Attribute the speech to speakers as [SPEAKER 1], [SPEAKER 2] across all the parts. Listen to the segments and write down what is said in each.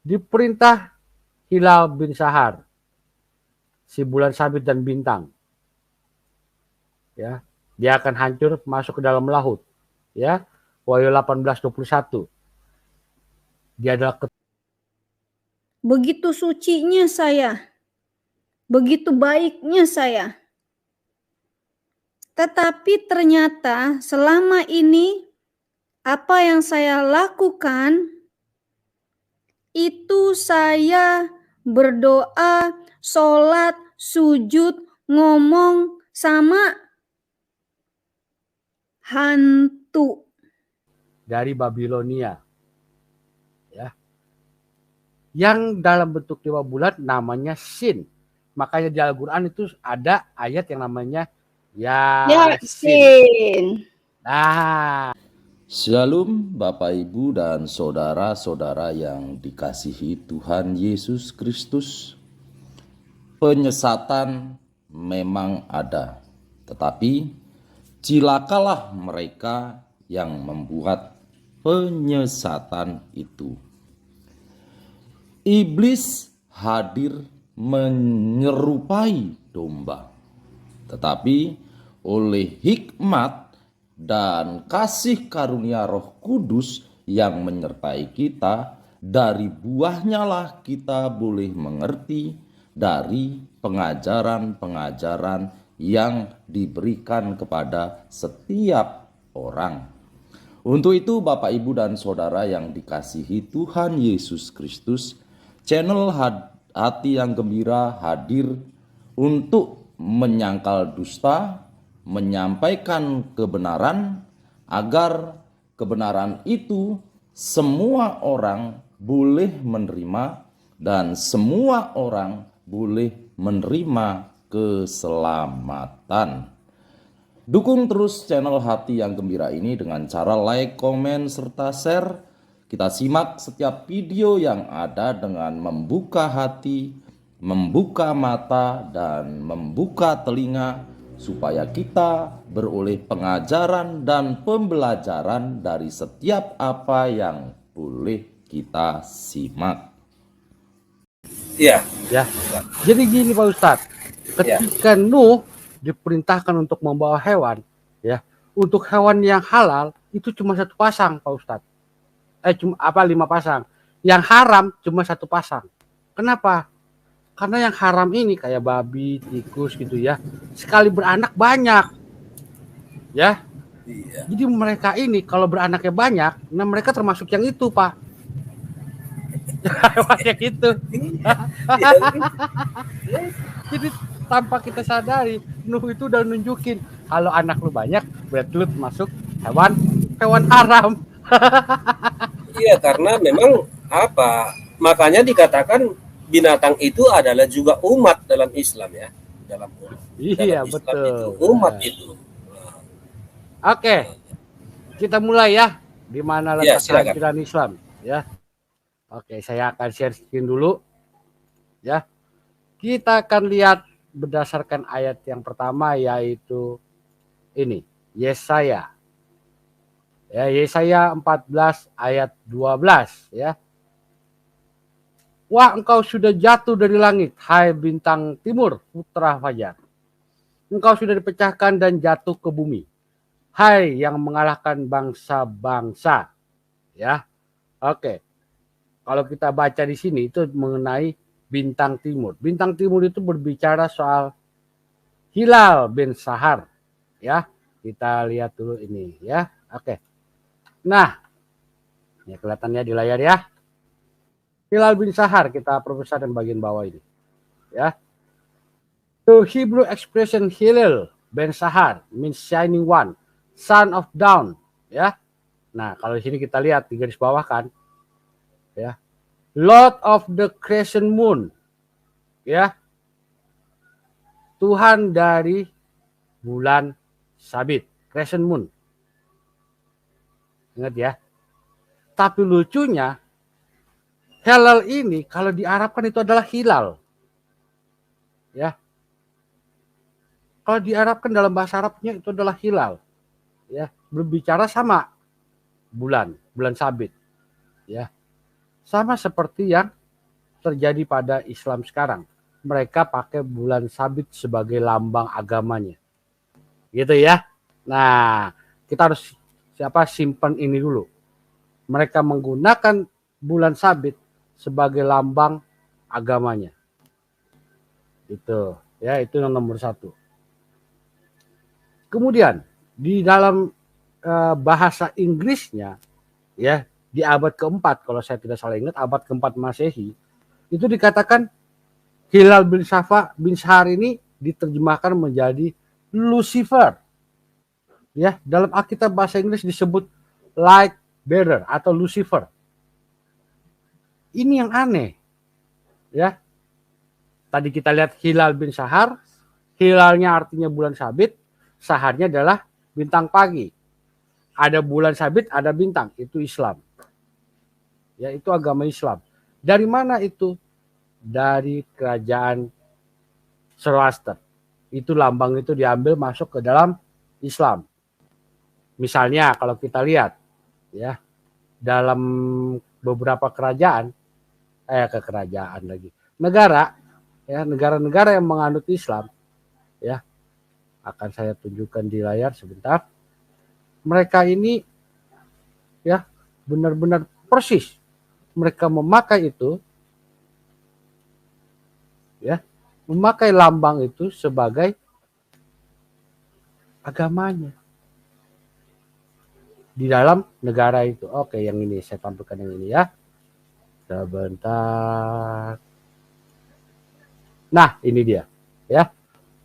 [SPEAKER 1] diperintah Hilal bin Sahar, si bulan sabit dan bintang. Ya, dia akan hancur masuk ke dalam laut. Ya, Wahyu 18:21. Dia adalah
[SPEAKER 2] Begitu sucinya saya, begitu baiknya saya. Tetapi ternyata selama ini apa yang saya lakukan itu saya berdoa, sholat, sujud, ngomong sama hantu
[SPEAKER 1] dari Babilonia. Ya. Yang dalam bentuk dewa bulat namanya Sin. Makanya di Al-Quran itu ada ayat yang namanya Yasin. Nah,
[SPEAKER 3] Shalom Bapak Ibu dan saudara-saudara yang dikasihi Tuhan Yesus Kristus. Penyesatan memang ada, tetapi cilakalah mereka yang membuat penyesatan itu. Iblis hadir menyerupai domba, tetapi oleh hikmat dan kasih karunia Roh Kudus yang menyertai kita, dari buahnya lah kita boleh mengerti dari pengajaran-pengajaran yang diberikan kepada setiap orang. Untuk itu Bapak Ibu dan Saudara yang dikasihi Tuhan Yesus Kristus, channel Hati yang Gembira hadir untuk menyangkal dusta, menyampaikan kebenaran, agar kebenaran itu semua orang boleh menerima dan semua orang boleh menerima keselamatan. Dukung terus channel Hati yang Gembira ini dengan cara like, komen, serta share. Kita simak setiap video yang ada dengan membuka hati, membuka mata, dan membuka telinga, supaya kita beroleh pengajaran dan pembelajaran dari setiap apa yang boleh kita simak.
[SPEAKER 1] Ya. Jadi gini Pak Ustadz, ketika Nuh diperintahkan untuk membawa hewan, ya, untuk hewan yang halal itu cuma satu pasang Pak Ustadz. Cuma 5 pasang. Yang haram cuma satu pasang. Kenapa? Karena yang haram ini kayak babi, tikus gitu ya, sekali beranak banyak. Ya. Iya. Jadi mereka ini kalau beranaknya banyak, nah mereka termasuk yang itu, Pak. Hewannya gitu. Jadi tanpa kita sadari, Nuh itu udah nunjukin kalau anak lu banyak, berarti lu masuk hewan haram.
[SPEAKER 4] Iya, karena memang makanya dikatakan binatang itu adalah juga umat dalam Islam ya. Dalam
[SPEAKER 1] Islam betul.
[SPEAKER 4] Itu umat itu.
[SPEAKER 1] Oke. Kita mulai ya. Di mana letak kehancuran Islam ya. Oke, saya akan share screen dulu. Ya. Kita akan lihat berdasarkan ayat yang pertama, yaitu ini, Yesaya. Ya, Yesaya 14 ayat 12 ya. Wah, engkau sudah jatuh dari langit, hai bintang timur, putra fajar. Engkau sudah dipecahkan dan jatuh ke bumi, hai yang mengalahkan bangsa-bangsa. Ya. Oke. Kalau kita baca di sini itu mengenai bintang timur. Bintang timur itu berbicara soal Hilal bin Sahar. Ya. Kita lihat dulu ini ya. Oke. Nah, ya kelihatannya di layar ya. Hilal bin Sahar kita perbesar dan bagian bawah ini. Ya. The Hebrew expression Hilal bin Sahar means shining one, son of dawn, ya. Nah, kalau di sini kita lihat di garis bawah kan. Ya. Lord of the crescent moon. Ya. Tuhan dari bulan sabit, crescent moon. Ingat ya. Tapi lucunya Hilal ini kalau diarabkan itu adalah hilal. Ya. Kalau diarabkan dalam bahasa Arabnya itu adalah hilal. Ya, berbicara sama bulan sabit. Ya. Sama seperti yang terjadi pada Islam sekarang. Mereka pakai bulan sabit sebagai lambang agamanya. Gitu ya. Nah, kita harus simpan ini dulu. Mereka menggunakan bulan sabit sebagai lambang agamanya. Itu yang nomor 1. Kemudian di dalam bahasa Inggrisnya, ya, di abad keempat, kalau saya tidak salah ingat, abad keempat Masehi, itu dikatakan Hilal bin Shahar ini diterjemahkan menjadi Lucifer. Ya, dalam Alkitab bahasa Inggris disebut light bearer atau Lucifer. Ini yang aneh. Ya. Tadi kita lihat Hilal bin Shahar, hilalnya artinya bulan sabit, saharnya adalah bintang pagi. Ada bulan sabit, ada bintang, itu Islam. Ya, itu agama Islam. Dari mana itu? Dari kerajaan Zoroaster. Itu lambang itu diambil masuk ke dalam Islam. Misalnya kalau kita lihat, ya, dalam beberapa negara, ya, negara-negara yang menganut Islam, ya, akan saya tunjukkan di layar sebentar. Mereka ini, ya, benar-benar persis mereka memakai itu, ya, memakai lambang itu sebagai agamanya di dalam negara itu. Oke, yang ini saya tampilkan yang ini ya. Sebentar. Nah, ini dia, ya.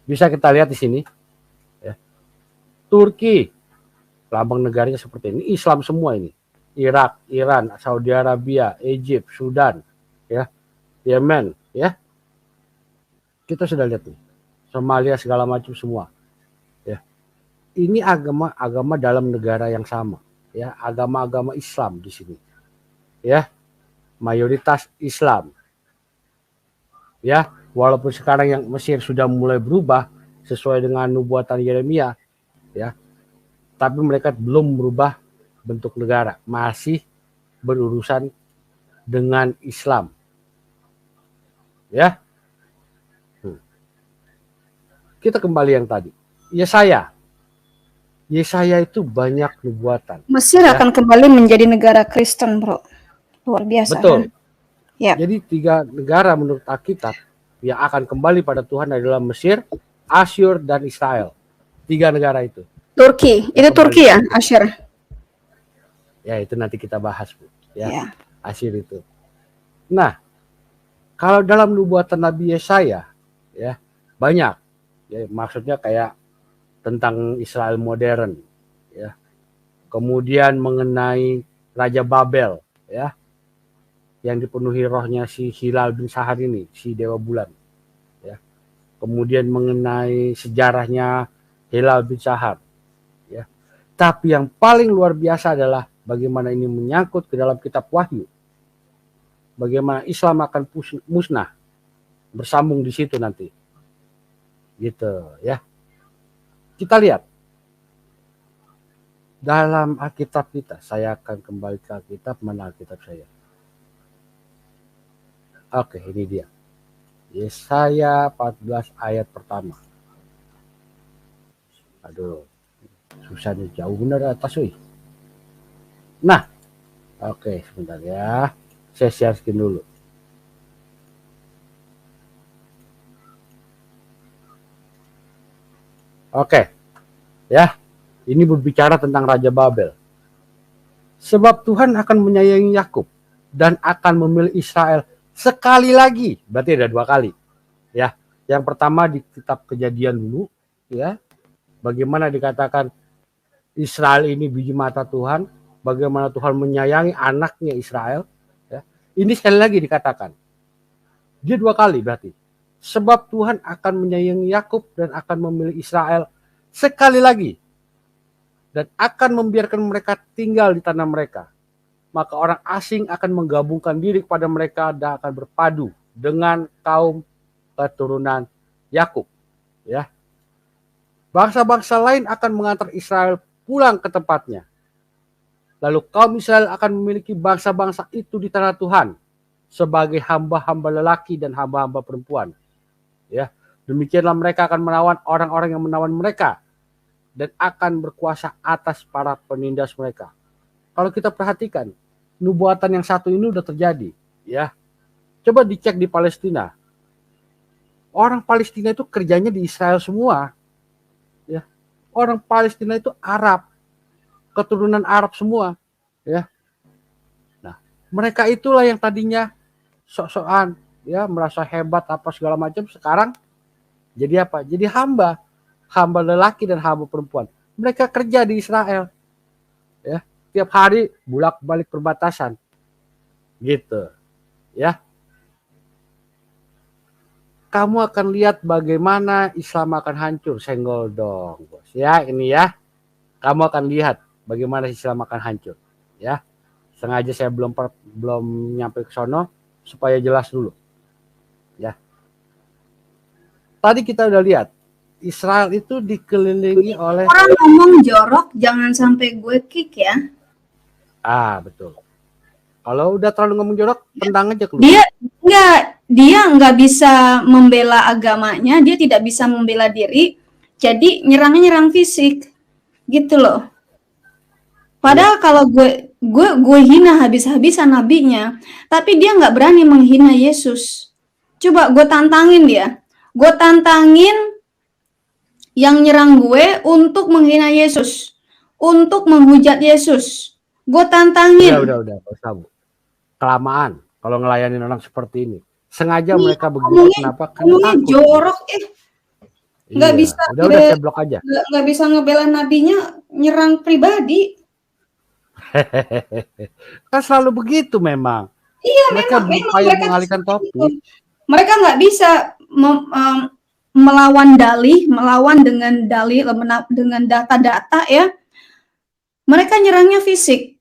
[SPEAKER 1] Bisa kita lihat di sini, ya. Turki, lambang negaranya seperti ini. Islam semua ini. Irak, Iran, Saudi Arabia, Egypt, Sudan, ya, Yemen, ya. Kita sudah lihat nih. Somalia segala macam semua. Ya. Ini agama dalam negara yang sama, ya, agama-agama Islam di sini. Ya. Mayoritas Islam. Ya, walaupun sekarang yang Mesir sudah mulai berubah sesuai dengan nubuatan Yeremia, ya. Tapi mereka belum berubah bentuk negara, masih berurusan dengan Islam. Ya. Kita kembali yang tadi. Yesaya itu banyak nubuatan.
[SPEAKER 2] Mesir akan kembali menjadi negara Kristen, bro. Luar biasa.
[SPEAKER 1] Betul.
[SPEAKER 2] Kan? Yep.
[SPEAKER 1] Jadi 3 negara menurut Alkitab yang akan kembali pada Tuhan adalah Mesir, Asyur, dan Israel. 3 negara itu.
[SPEAKER 2] Turki, itu Turki ya, Asyur?
[SPEAKER 1] Ya, itu nanti kita bahas, Bu. Ya, Asyur itu. Nah, kalau dalam nubuatan Nabi Yesaya, ya, banyak. Ya, maksudnya kayak tentang Israel modern, ya. Kemudian mengenai Raja Babel, ya, yang dipenuhi rohnya si Hilal bin Shahar ini, si dewa bulan, ya. Kemudian mengenai sejarahnya Hilal bin Shahar, ya. Tapi yang paling luar biasa adalah bagaimana ini menyangkut ke dalam kitab Wahyu. Bagaimana Islam akan musnah, bersambung di situ nanti. Gitu, ya. Kita lihat dalam Alkitab kita. Saya akan kembali ke Alkitab. Mana Alkitab saya? Oke, ini dia. Yesaya 14 ayat pertama. Aduh, susahnya jauh benar atas, wih. Nah, oke, sebentar ya. Saya share screen dulu. Oke, ya, ini berbicara tentang Raja Babel. Sebab Tuhan akan menyayangi Yakub dan akan memilih Israel sekali lagi. Berarti ada 2 kali. Ya, yang pertama di kitab Kejadian dulu, ya, bagaimana dikatakan Israel ini biji mata Tuhan, bagaimana Tuhan menyayangi anaknya Israel. Ya. Ini sekali lagi dikatakan. Dia 2 kali berarti. Sebab Tuhan akan menyayangi Yakub dan akan memilih Israel sekali lagi. Dan akan membiarkan mereka tinggal di tanah mereka. Maka orang asing akan menggabungkan diri kepada mereka dan akan berpadu dengan kaum keturunan Yakub. Ya. Bangsa-bangsa lain akan mengantar Israel pulang ke tempatnya. Lalu kaum Israel akan memiliki bangsa-bangsa itu di tanah Tuhan sebagai hamba-hamba lelaki dan hamba-hamba perempuan. Ya, demikianlah mereka akan melawan orang-orang yang menawan mereka dan akan berkuasa atas para penindas mereka. Kalau kita perhatikan, nubuatan yang satu ini udah terjadi, ya. Coba dicek di Palestina. Orang Palestina itu kerjanya di Israel semua. Ya. Orang Palestina itu Arab, keturunan Arab semua, ya. Nah, mereka itulah yang tadinya sok-sokan, ya, merasa hebat apa segala macam, sekarang jadi apa? Jadi hamba lelaki dan hamba perempuan. Mereka kerja di Israel, ya, tiap hari bolak-balik perbatasan, gitu, ya. Kamu akan lihat bagaimana Islam akan hancur. Senggol dong, bos. Ya, ini ya. Kamu akan lihat bagaimana Islam akan hancur. Ya, sengaja saya belum nyampe ke sono supaya jelas dulu. Ya. Tadi kita udah lihat Israel itu dikelilingi oleh
[SPEAKER 2] Orang ngomong jorok, jangan sampai gue kick ya.
[SPEAKER 1] betul. Kalau udah terlalu ngomong jorok, tendang aja keluar.
[SPEAKER 2] Dia nggak bisa membela agamanya, dia tidak bisa membela diri, jadi nyerang fisik, gitu loh. Padahal kalau gue hina habis-habisan nabinya, tapi dia nggak berani menghina Yesus. Coba gue tantangin dia, gue tantangin yang nyerang gue untuk menghina Yesus, untuk menghujat Yesus. Gue tantangin.
[SPEAKER 1] Udah, usah, Bu. Kelamaan kalau ngelayanin orang seperti ini. Sengaja mereka begitu, kenapa? Karena takut.
[SPEAKER 2] Jorok, nggak bisa.
[SPEAKER 1] Udah saya blok aja.
[SPEAKER 2] Nggak bisa ngebela nabinya, nyerang pribadi.
[SPEAKER 1] Kan selalu begitu memang.
[SPEAKER 2] Iya,
[SPEAKER 1] mereka berupaya mengalihkan topik.
[SPEAKER 2] Mereka nggak bisa melawan dengan dalih, dengan data-data, ya. Mereka nyerangnya fisik,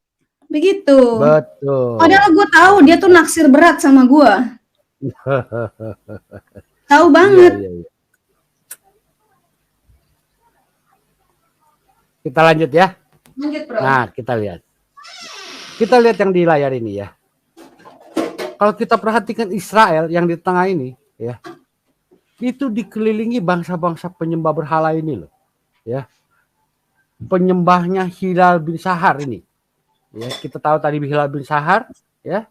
[SPEAKER 2] begitu.
[SPEAKER 1] Betul.
[SPEAKER 2] Padahal gue tahu dia tuh naksir berat sama gue. Tahu banget.
[SPEAKER 1] Iya. Kita lanjut ya.
[SPEAKER 2] Lanjut, bro.
[SPEAKER 1] Nah, kita lihat yang di layar ini ya. Kalau kita perhatikan Israel yang di tengah ini, ya, itu dikelilingi bangsa-bangsa penyembah berhala ini loh, ya. Penyembahnya Hilal bin Sahar ini. Ya, kita tahu tadi Hilal bin Sahar, ya.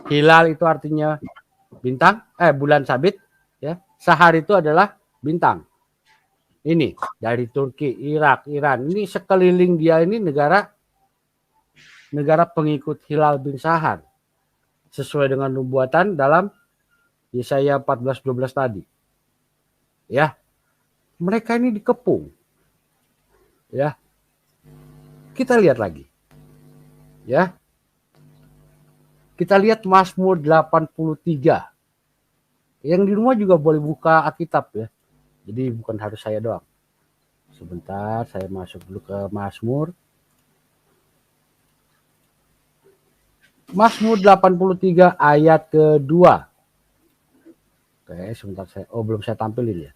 [SPEAKER 1] Hilal itu artinya bintang, bulan sabit, ya. Sahar itu adalah bintang. Ini dari Turki, Irak, Iran. Ini sekeliling dia ini negara pengikut Hilal bin Sahar. Sesuai dengan nubuatan dalam Yesaya 14:12 tadi. Ya. Mereka ini dikepung. Ya. Kita lihat lagi. Ya. Kita lihat Mazmur 83. Yang di rumah juga boleh buka Alkitab ya. Jadi bukan harus saya doang. Sebentar, saya masuk dulu ke Mazmur. Mazmur 83 ayat kedua. Oke, sebentar belum saya tampilin ya.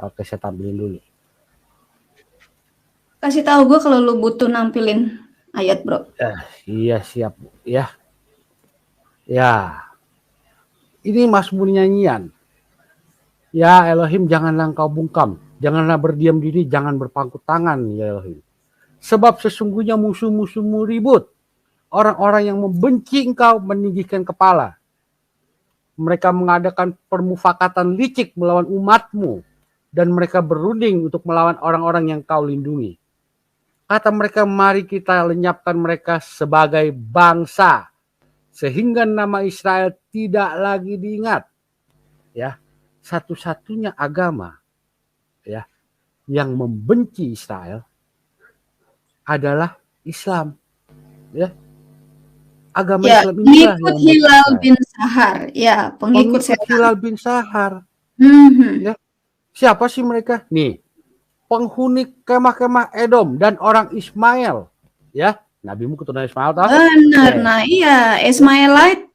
[SPEAKER 1] Oke, saya tampilin dulu.
[SPEAKER 2] Kasih tahu gue kalau lu butuh nampilin ayat, bro.
[SPEAKER 1] Iya, siap, ya. Ya. Ini Mazmur nyanyian. Ya Elohim, janganlah engkau bungkam, janganlah berdiam diri, jangan berpangku tangan ya Elohim. Sebab sesungguhnya musuh-musuhmu ribut. Orang-orang yang membenci engkau meninggikan kepala. Mereka mengadakan permufakatan licik melawan umatmu. Dan mereka berunding untuk melawan orang-orang yang kau lindungi. Kata mereka, mari kita lenyapkan mereka sebagai bangsa. Sehingga nama Israel tidak lagi diingat. Ya, satu-satunya agama ya yang membenci Israel adalah Islam. Ya. Agama
[SPEAKER 2] ya,
[SPEAKER 1] Islam ini
[SPEAKER 2] pengikut Hilal bin Sahar. Ya, pengikut
[SPEAKER 1] Hilal bin Sahar. Ya. Siapa sih mereka? Nih, penghuni kemah-kemah Edom dan orang Ismail. Ya, nabimu keturunan Ismail tahu?
[SPEAKER 2] Benar. Nah, iya, Ismailite,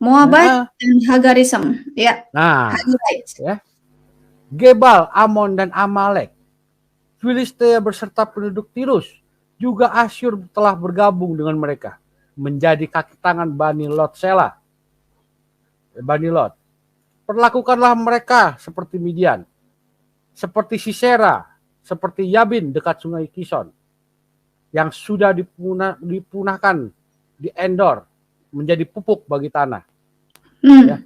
[SPEAKER 2] Moabite, dan Hagarism. Ya.
[SPEAKER 1] Nah, ya. Gebal, Amon dan Amalek. Filistia beserta penduduk Tirus Juga Asyur telah bergabung dengan mereka, menjadi kaki tangan Bani Lot Selah. Bani Lot. Perlakukanlah mereka seperti Midian, seperti Sisera, seperti Yabin dekat sungai Kison, yang sudah dipunahkan di Endor, menjadi pupuk bagi tanah. Ya.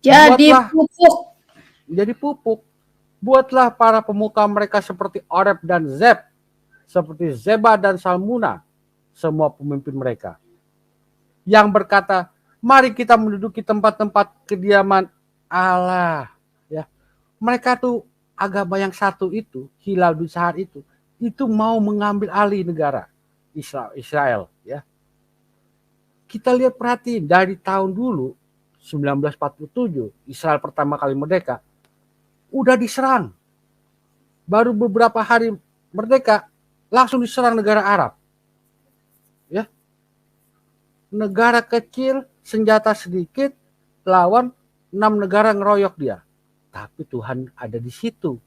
[SPEAKER 2] Jadi
[SPEAKER 1] Buatlah
[SPEAKER 2] pupuk.
[SPEAKER 1] Jadi pupuk. Buatlah para pemuka mereka seperti Oreb dan Zeb, seperti Zeba dan Salmuna, semua pemimpin mereka, yang berkata, mari kita menduduki tempat-tempat kediaman Allah. Ya, mereka tuh agama yang satu itu, Hilal bin Sahar itu mau mengambil alih negara Israel. Ya, kita lihat perhatiin dari tahun dulu 1947 Israel pertama kali merdeka, udah diserang. Baru beberapa hari merdeka langsung diserang negara Arab. Ya, negara kecil, senjata sedikit, lawan 6 negara ngeroyok dia. Tapi Tuhan ada di situ.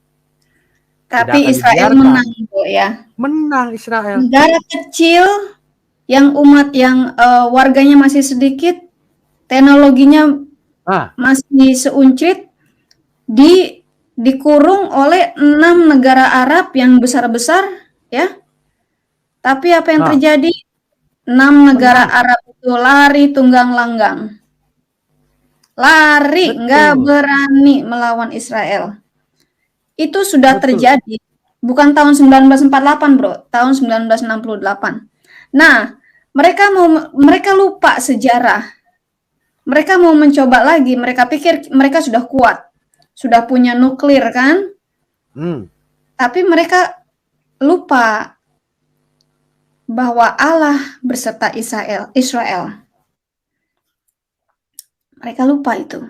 [SPEAKER 2] Tapi Israel menang, Bu, ya.
[SPEAKER 1] Menang Israel.
[SPEAKER 2] Negara kecil yang umat yang warganya masih sedikit, teknologinya masih seuncit, dikurung oleh 6 negara Arab yang besar-besar, ya. Tapi apa yang terjadi? 6 negara Arab itu lari tunggang langgang. Lari, nggak berani melawan Israel. Itu sudah terjadi. Bukan tahun 1948, Bro. Tahun 1968. Nah, mereka lupa sejarah. Mereka mau mencoba lagi. Mereka pikir mereka sudah kuat. Sudah punya nuklir, kan? Tapi mereka lupa bahwa Allah berserta Israel. Mereka lupa itu.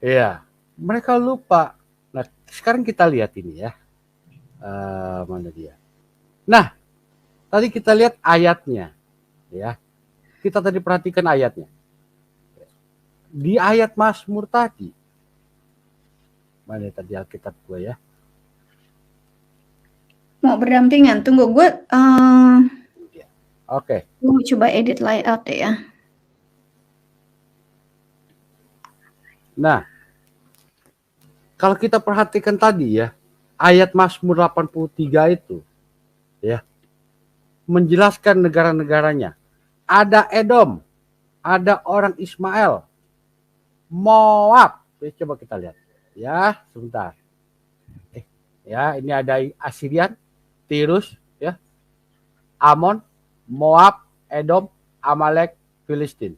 [SPEAKER 1] Iya, mereka lupa. Nah, sekarang kita lihat ini ya. Mana dia? Nah, tadi kita lihat ayatnya. Ya, kita tadi perhatikan ayatnya. Di ayat Mazmur tadi. Mana tadi Alkitab gue ya?
[SPEAKER 2] Mau berdampingan. Tunggu gue.
[SPEAKER 1] Oke.
[SPEAKER 2] Gue coba edit layout deh ya.
[SPEAKER 1] Nah, kalau kita perhatikan tadi ya, ayat Mazmur 83 itu ya menjelaskan negara-negaranya. Ada Edom, ada orang Ismail, Moab. Coba kita lihat. Ya, sebentar. Ya, ini ada Assyrian, Tirus, ya. Amon, Moab, Edom, Amalek, Filistin.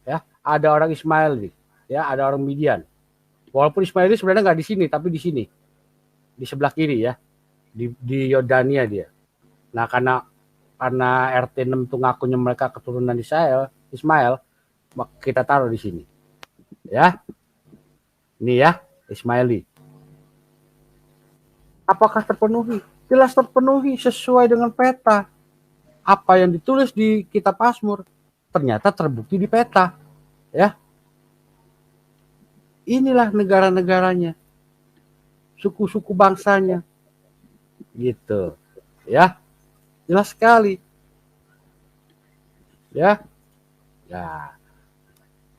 [SPEAKER 1] Ya, ada orang Ismail nih. Ya, ada orang Midian. Walaupun Ismail ini sebenarnya nggak di sini, tapi di sini, di sebelah kiri ya, di Yordania dia. Nah, karena RT 6 itu ngakunya mereka keturunan Ismail, maka kita taruh di sini. Ya, ini ya, Ismaili. Apakah terpenuhi? Jelas terpenuhi sesuai dengan peta. Apa yang ditulis di kitab Mazmur ternyata terbukti di peta. Ya. Inilah negara-negaranya, suku-suku bangsanya, gitu, ya, jelas sekali, ya,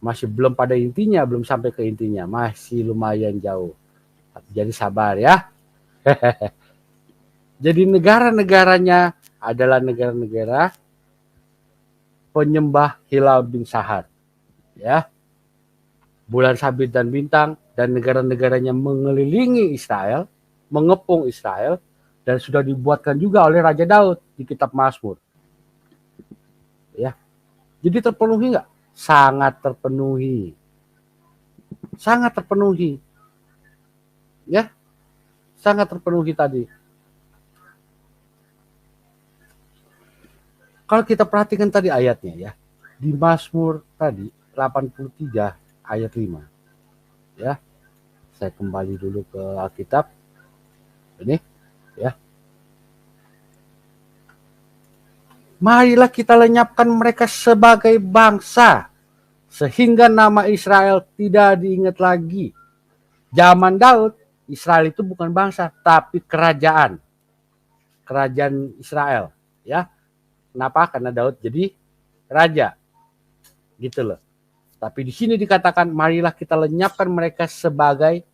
[SPEAKER 1] masih belum pada intinya, belum sampai ke intinya, masih lumayan jauh, jadi sabar ya. Jadi negara-negaranya adalah negara-negara penyembah Hilal bin Sahar, ya. Bulan sabit dan bintang, dan negara-negaranya mengelilingi Israel, mengepung Israel, dan sudah dibuatkan juga oleh Raja Daud di kitab Mazmur. Ya, jadi terpenuhi nggak? Sangat terpenuhi, sangat terpenuhi, ya, sangat terpenuhi tadi. Kalau kita perhatikan tadi ayatnya ya, di Mazmur tadi 83 ayat 5. Ya. Saya kembali dulu ke Alkitab. Ini ya. Marilah kita lenyapkan mereka sebagai bangsa sehingga nama Israel tidak diingat lagi. Zaman Daud, Israel itu bukan bangsa tapi kerajaan. kerajaan Israel, ya. Kenapa? Karena Daud jadi raja, gitu loh. Tapi di sini dikatakan, marilah kita lenyapkan mereka sebagai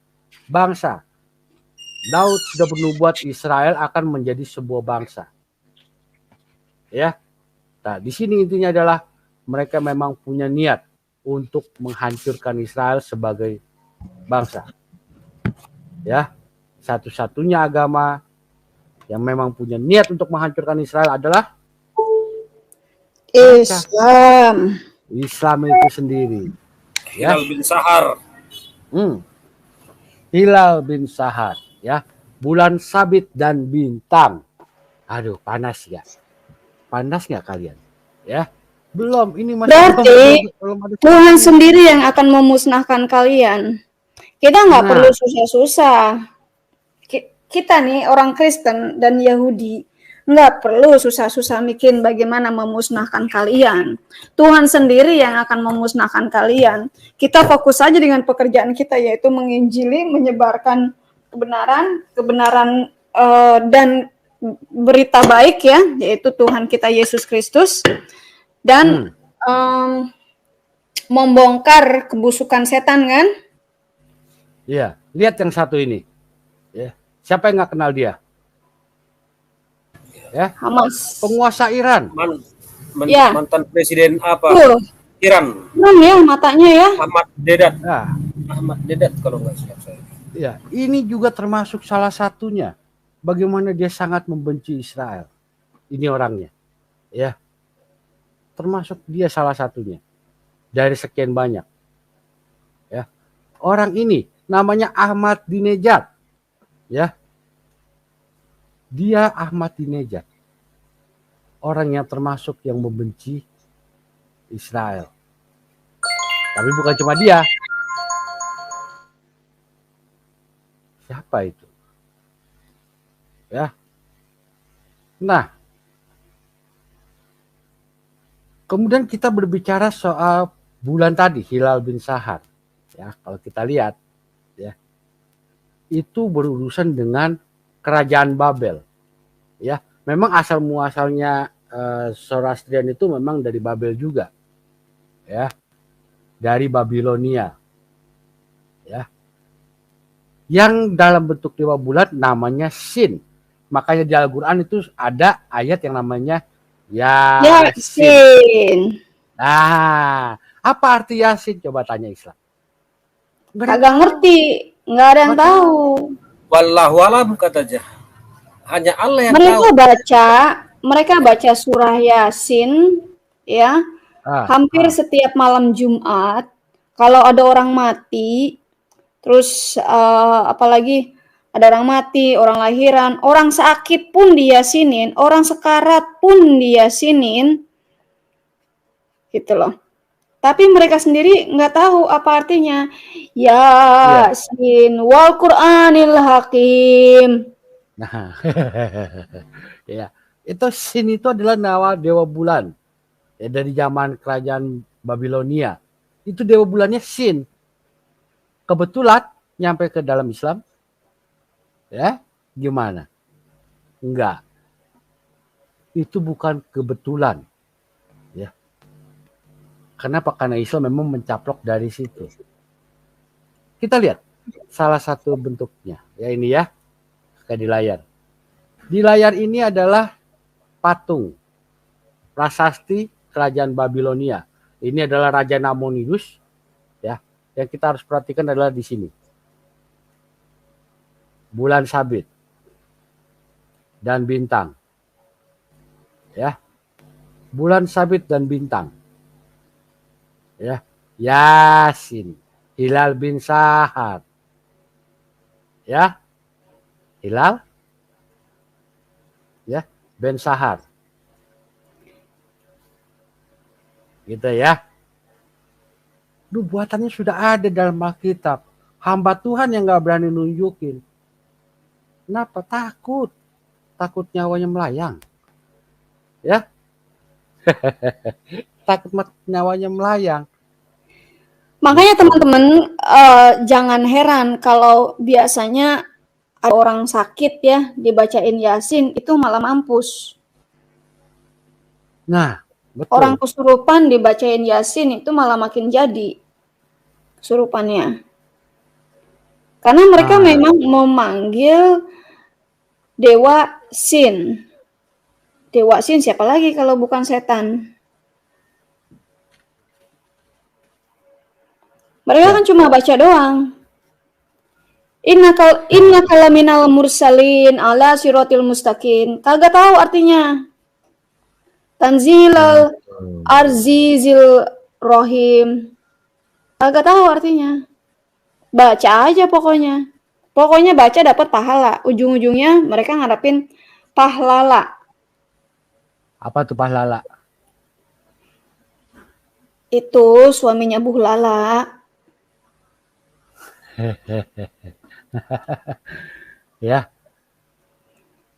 [SPEAKER 1] bangsa. Daud sudah bernubuat Israel akan menjadi sebuah bangsa. Ya. Nah, di sini intinya adalah mereka memang punya niat untuk menghancurkan Israel sebagai bangsa. Ya. Satu-satunya agama yang memang punya niat untuk menghancurkan Israel adalah
[SPEAKER 2] Islam.
[SPEAKER 1] Islam itu sendiri. Ya.
[SPEAKER 4] Hilal bin Sahar.
[SPEAKER 1] Hilal bin Sahar, ya. Bulan sabit dan bintang. Aduh, panas ya. Panas nggak kalian? Ya. Belum, ini masih
[SPEAKER 2] Berarti
[SPEAKER 1] belum ada.
[SPEAKER 2] Tuhan sendiri yang akan memusnahkan kalian. Kita nggak
[SPEAKER 1] Nah.
[SPEAKER 2] perlu susah-susah. Kita nih orang Kristen dan Yahudi nggak perlu susah-susah bikin bagaimana memusnahkan kalian. Tuhan sendiri yang akan memusnahkan kalian. Kita fokus saja dengan pekerjaan kita, yaitu menginjili, menyebarkan kebenaran dan berita baik, ya, yaitu Tuhan kita Yesus Kristus, dan membongkar kebusukan setan, kan?
[SPEAKER 1] Iya, lihat yang satu ini. Ya. Siapa yang nggak kenal dia? Ya,
[SPEAKER 2] Hamas.
[SPEAKER 1] penguasa Iran.
[SPEAKER 2] Ya.
[SPEAKER 4] Mantan presiden apa? Iran.
[SPEAKER 2] Keren ya matanya ya.
[SPEAKER 4] Ahmad Dedat.
[SPEAKER 1] Nah,
[SPEAKER 4] Ahmad Dedat kalau nggak salah saya.
[SPEAKER 1] ya, ini juga termasuk salah satunya. Bagaimana dia sangat membenci Israel. Ini orangnya. Ya. Termasuk dia salah satunya. Dari sekian banyak. Ya. Orang ini namanya Ahmadinejad. Ya. Dia Ahmadinejad. Orang yang termasuk yang membenci Israel. Tapi bukan cuma dia. Siapa itu? Ya. Nah, kemudian kita berbicara soal bulan tadi, Hilal bin Sahar. Ya, kalau kita lihat, ya, itu berurusan dengan kerajaan Babel. Ya, memang asal muasalnya Zoroastrian itu memang dari Babel juga. Ya. Dari Babilonia. Ya. Yang dalam bentuk dewa bulan namanya Sin. Makanya di Al-Qur'an itu ada ayat yang namanya Yasin. Nah, apa arti Yasin? Coba tanya Islam.
[SPEAKER 2] Kagak ngerti, nggak ada yang tahu.
[SPEAKER 4] Wallahu alam kata aja. Hanya Allah yang
[SPEAKER 2] Mereka baca surah Yasin, ya, hampir setiap malam Jumat. Kalau ada orang mati, terus apalagi ada orang mati, orang lahiran, orang sakit pun diyasinin, orang sekarat pun diyasinin, gitu loh. Tapi mereka sendiri nggak tahu apa artinya. Yasin wal Qur'anil Hakim.
[SPEAKER 1] Nah, ya, itu Sin itu adalah nama dewa bulan. Ya, dari zaman kerajaan Babilonia. Itu dewa bulannya Sin. Kebetulan nyampe ke dalam Islam. Ya, gimana? Enggak. Itu bukan kebetulan. Ya. Kenapa? Karena Islam memang mencaplok dari situ. Kita lihat salah satu bentuknya. Ya ini ya. Kayak di layar. Di layar ini adalah patung prasasti kerajaan Babilonia. Ini adalah Raja Nabonidus. Ya. Yang kita harus perhatikan adalah di sini. Bulan sabit dan bintang. Ya. Bulan sabit dan bintang. Ya, Yasin, Hilal bin Sahar. Ya. Hilal. Ya, bin Sahar. Gitu ya. Buatannya sudah ada dalam Alkitab. Hamba Tuhan yang nggak berani nunjukin. Kenapa? Takut. Takut nyawanya melayang. Ya. Takut nyawanya melayang.
[SPEAKER 2] Makanya teman-teman jangan heran kalau biasanya ada orang sakit ya, dibacain Yasin, itu malah mampus.
[SPEAKER 1] Nah, betul.
[SPEAKER 2] Orang kesurupan dibacain Yasin, itu malah makin jadi kesurupannya. Karena mereka memang memanggil Dewa Sin. Dewa Sin siapa lagi kalau bukan setan? Mereka kan cuma baca doang. Inna kalaminal mursalin ala siratil mustaqim. Kagak tahu artinya. Tanzilal arzizil rohim. Kagak tahu artinya. Baca aja pokoknya. Pokoknya baca dapat pahala. Ujung-ujungnya mereka ngarepin pahlala.
[SPEAKER 1] Apa tuh pahlala?
[SPEAKER 2] Itu suaminya Bu Lala.
[SPEAKER 1] Ya.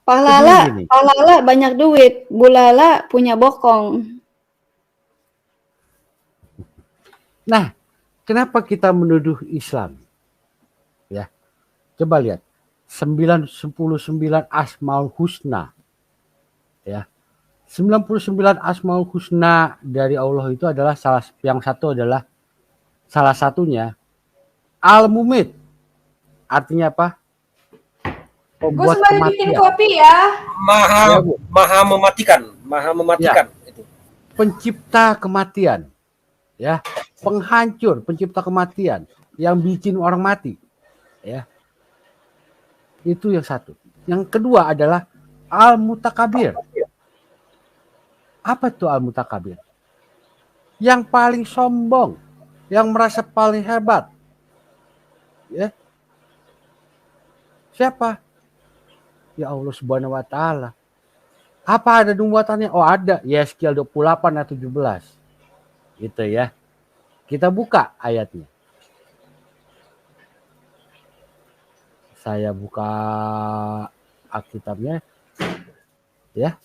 [SPEAKER 2] Pahlala banyak duit, Bu Lala punya bokong.
[SPEAKER 1] Nah, kenapa kita menuduh Islam? Ya. Coba lihat. 99 Asmaul Husna. Ya. 99 Asmaul Husna dari Allah itu adalah salah satunya Al-Mumit. Artinya apa? Pembuat kematian.
[SPEAKER 2] Bikin kopi ya.
[SPEAKER 4] Maha mematikan itu.
[SPEAKER 1] Pencipta kematian. Ya, penghancur, pencipta kematian yang bikin orang mati. Ya. Itu yang satu. Yang kedua adalah Al-Mutakabir. Apa itu Al-Mutakabir? Yang paling sombong, yang merasa paling hebat. Ya. Siapa? Ya Allah Subhanahu wa taala. Apa ada nubuatannya? Oh, ada. Yeskiel 28 ayat 17. Gitu ya. Kita buka ayatnya. Saya buka Alkitabnya. Ya.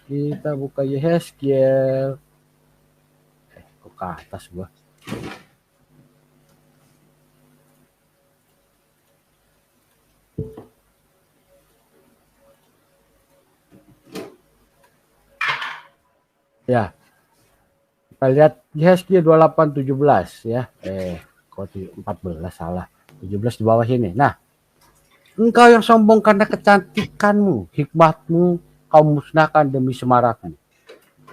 [SPEAKER 1] Kita buka Yeskiel. Kok ke atas gua? Ya. Kita lihat Yeskiel 28:17 ya. Kok 14 salah. 17 di bawah ini. Nah, engkau yang sombong karena kecantikanmu, hikmatmu kau musnahkan demi semarakmu.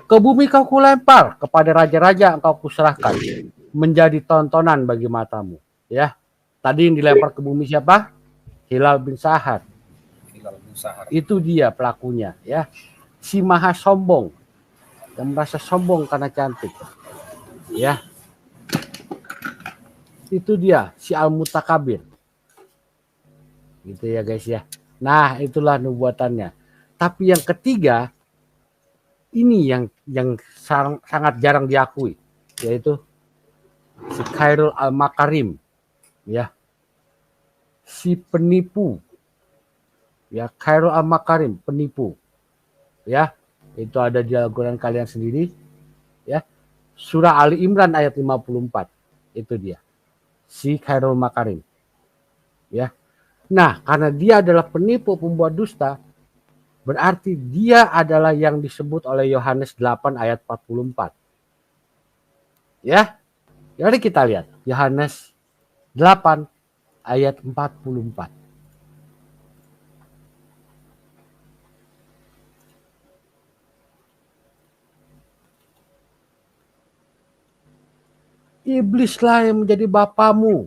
[SPEAKER 1] Ke bumi kau kulempar, kepada raja-raja engkau kuserahkan, menjadi tontonan bagi matamu. Ya, tadi yang dilempar ke bumi siapa? Hilal bin Sahar. Itu dia pelakunya, ya. Si maha sombong, yang merasa sombong karena cantik. Ya. Itu dia, si Al-Mutakabir. Gitu ya guys ya. Nah, itulah nubuatannya. Tapi yang ketiga, ini yang sangat jarang diakui, yaitu si Khairul Al-Makarim. Ya. Si penipu. Ya, Khairul Al-Makarim, penipu. Ya. Itu ada di Al-Quran kalian sendiri. Ya. Surah Ali Imran ayat 54. Itu dia. Si Khairul Makarim. Ya. Nah, karena dia adalah penipu, pembuat dusta, berarti dia adalah yang disebut oleh Yohanes 8 ayat 44. Ya. Jadi kita lihat Yohanes 8 ayat 44. Iblislah yang menjadi bapamu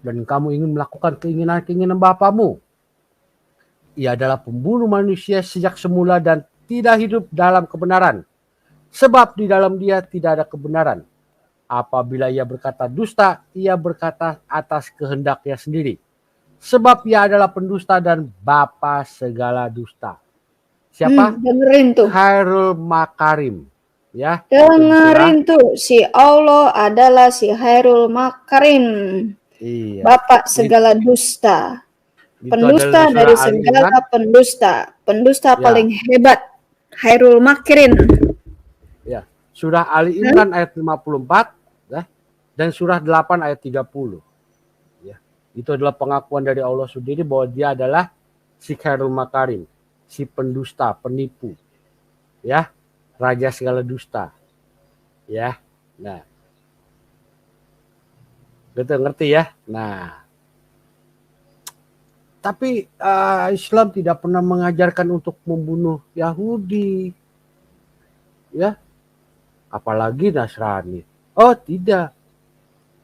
[SPEAKER 1] dan kamu ingin melakukan keinginan-keinginan bapamu. Ia adalah pembunuh manusia sejak semula dan tidak hidup dalam kebenaran. Sebab di dalam dia tidak ada kebenaran. Apabila ia berkata dusta, ia berkata atas kehendaknya sendiri. Sebab ia adalah pendusta dan bapa segala dusta. Siapa?
[SPEAKER 2] Dengerin tuh.
[SPEAKER 1] Khairul Makarim. Ya.
[SPEAKER 2] Dengerin tuh, si Allah adalah si Khairul Makarim.
[SPEAKER 1] Iya.
[SPEAKER 2] Bapak segala dusta. Pendusta dari segala pendusta. Pendusta paling hebat. Khairul Makirin.
[SPEAKER 1] Ya. Surah Ali Imran ayat 54 ya, dan surah 8 ayat 30. Itu adalah pengakuan dari Allah sendiri bahwa dia adalah si khairul makarim, si pendusta, penipu, ya, raja segala dusta, ya. Nah, gitu, ngerti ya. Nah, tapi Islam tidak pernah mengajarkan untuk membunuh Yahudi, ya, apalagi Nasrani. Oh tidak.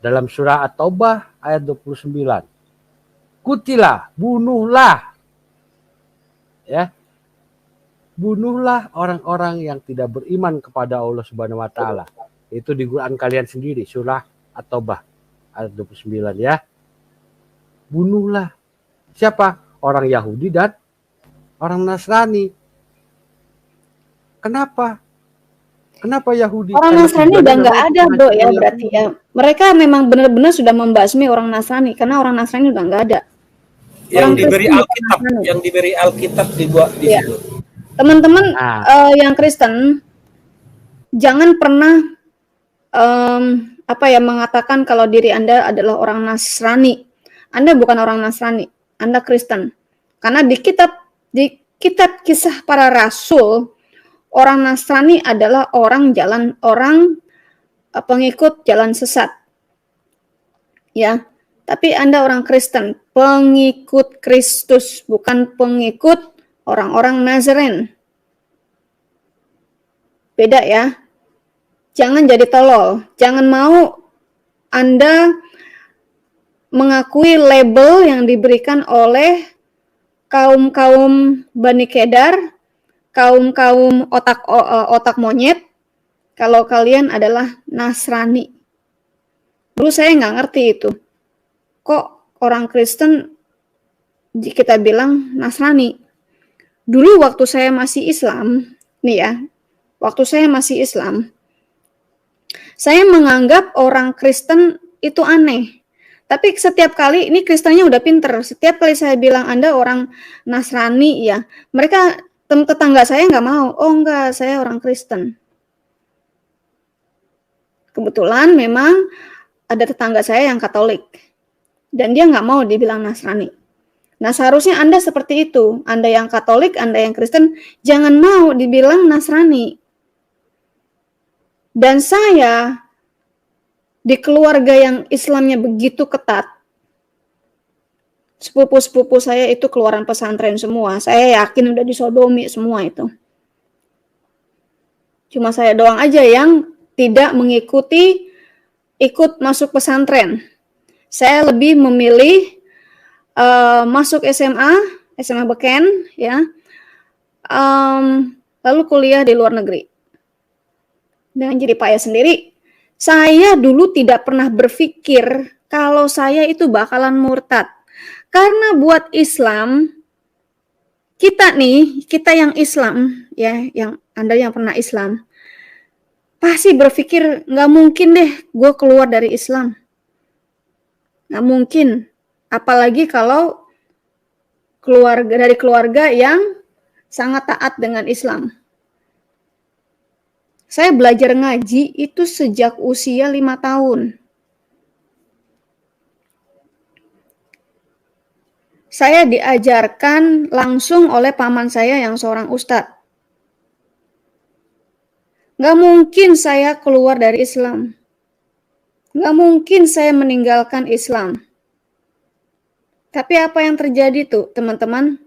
[SPEAKER 1] Dalam surah At-Taubah ayat 29. Kutilah, bunuhlah. Ya. Bunuhlah orang-orang yang tidak beriman kepada Allah Subhanahu wa taala. Itu di Quran kalian sendiri, surah At-Taubah ayat 29 ya. Bunuhlah. Siapa? Orang Yahudi dan orang Nasrani. Kenapa? Kenapa Yahudi?
[SPEAKER 2] Orang
[SPEAKER 1] Karena
[SPEAKER 2] Nasrani
[SPEAKER 1] tujuannya
[SPEAKER 2] udah nggak
[SPEAKER 1] memang
[SPEAKER 2] ada, Bro, ya
[SPEAKER 1] menghancurkan
[SPEAKER 2] berarti
[SPEAKER 1] Yahudi.
[SPEAKER 2] ya. Mereka memang benar-benar sudah membasmi orang Nasrani karena orang Nasrani udah nggak ada.
[SPEAKER 4] Yang
[SPEAKER 2] Orang
[SPEAKER 4] diberi
[SPEAKER 2] Kristen bukan
[SPEAKER 4] Alkitab,
[SPEAKER 2] Nasrani.
[SPEAKER 4] yang diberi Alkitab dibuat di
[SPEAKER 2] Ya.
[SPEAKER 4] situ.
[SPEAKER 2] Teman-teman
[SPEAKER 1] Nah,
[SPEAKER 2] yang Kristen jangan pernah mengatakan kalau diri Anda adalah orang Nasrani. Anda bukan orang Nasrani, Anda Kristen. Karena di kitab kisah para rasul, orang Nasrani adalah orang pengikut jalan sesat. Ya. Tapi Anda orang Kristen, pengikut Kristus, bukan pengikut orang-orang Nazaren. Beda ya. Jangan jadi tolol. Jangan mau Anda mengakui label yang diberikan oleh kaum-kaum Bani Kedar, kaum-kaum otak monyet, kalau kalian adalah Nasrani. Dulu saya nggak ngerti itu. Kok orang Kristen kita bilang Nasrani? Dulu waktu saya masih Islam, nih ya, waktu saya masih Islam, saya menganggap orang Kristen itu aneh. Tapi setiap kali, ini Kristennya udah pinter, setiap kali saya bilang Anda orang Nasrani ya, mereka tetangga saya nggak mau. Oh enggak, saya orang Kristen. Kebetulan memang ada tetangga saya yang Katolik. Dan dia nggak mau dibilang Nasrani. Nah seharusnya Anda seperti itu. Anda yang Katolik, Anda yang Kristen, jangan mau dibilang Nasrani. Dan saya di keluarga yang Islamnya begitu ketat, sepupu-sepupu saya itu keluaran pesantren semua. Saya yakin udah disodomi semua itu. Cuma saya doang aja yang tidak ikut masuk pesantren. Saya lebih memilih masuk SMA Beken, ya, lalu kuliah di luar negeri. Dengan jadi payah sendiri, saya dulu tidak pernah berpikir kalau saya itu bakalan murtad. Karena buat Islam, kita yang Islam, ya, yang Anda yang pernah Islam, pasti berpikir nggak mungkin deh gue keluar dari Islam. Nggak mungkin. Apalagi kalau dari keluarga yang sangat taat dengan Islam. Saya belajar ngaji itu sejak usia 5 tahun. Saya diajarkan langsung oleh paman saya yang seorang ustadz. Nggak mungkin saya keluar dari Islam. Nggak mungkin saya meninggalkan Islam. Tapi apa yang terjadi tuh, teman-teman?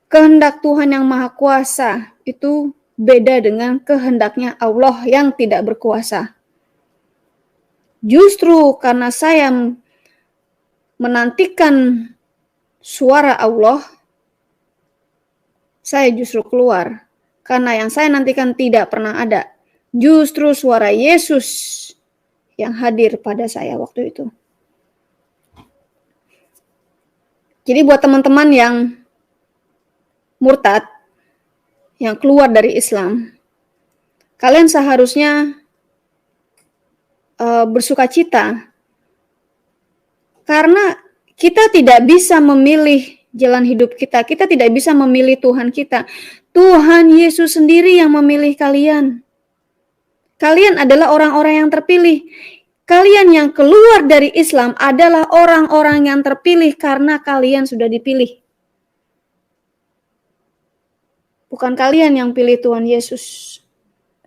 [SPEAKER 2] Kehendak Tuhan yang Maha Kuasa itu beda dengan kehendaknya Allah yang tidak berkuasa. Justru karena saya menantikan suara Allah, saya justru keluar. Karena yang saya nantikan tidak pernah ada. Justru suara Yesus yang hadir pada saya waktu itu. Jadi buat teman-teman yang murtad, yang keluar dari Islam, kalian seharusnya bersukacita. Karena kita tidak bisa memilih jalan hidup kita. Kita tidak bisa memilih Tuhan kita. Tuhan Yesus sendiri yang memilih kalian. Kalian adalah orang-orang yang terpilih. Kalian yang keluar dari Islam adalah orang-orang yang terpilih karena kalian sudah dipilih. Bukan kalian yang pilih Tuhan Yesus,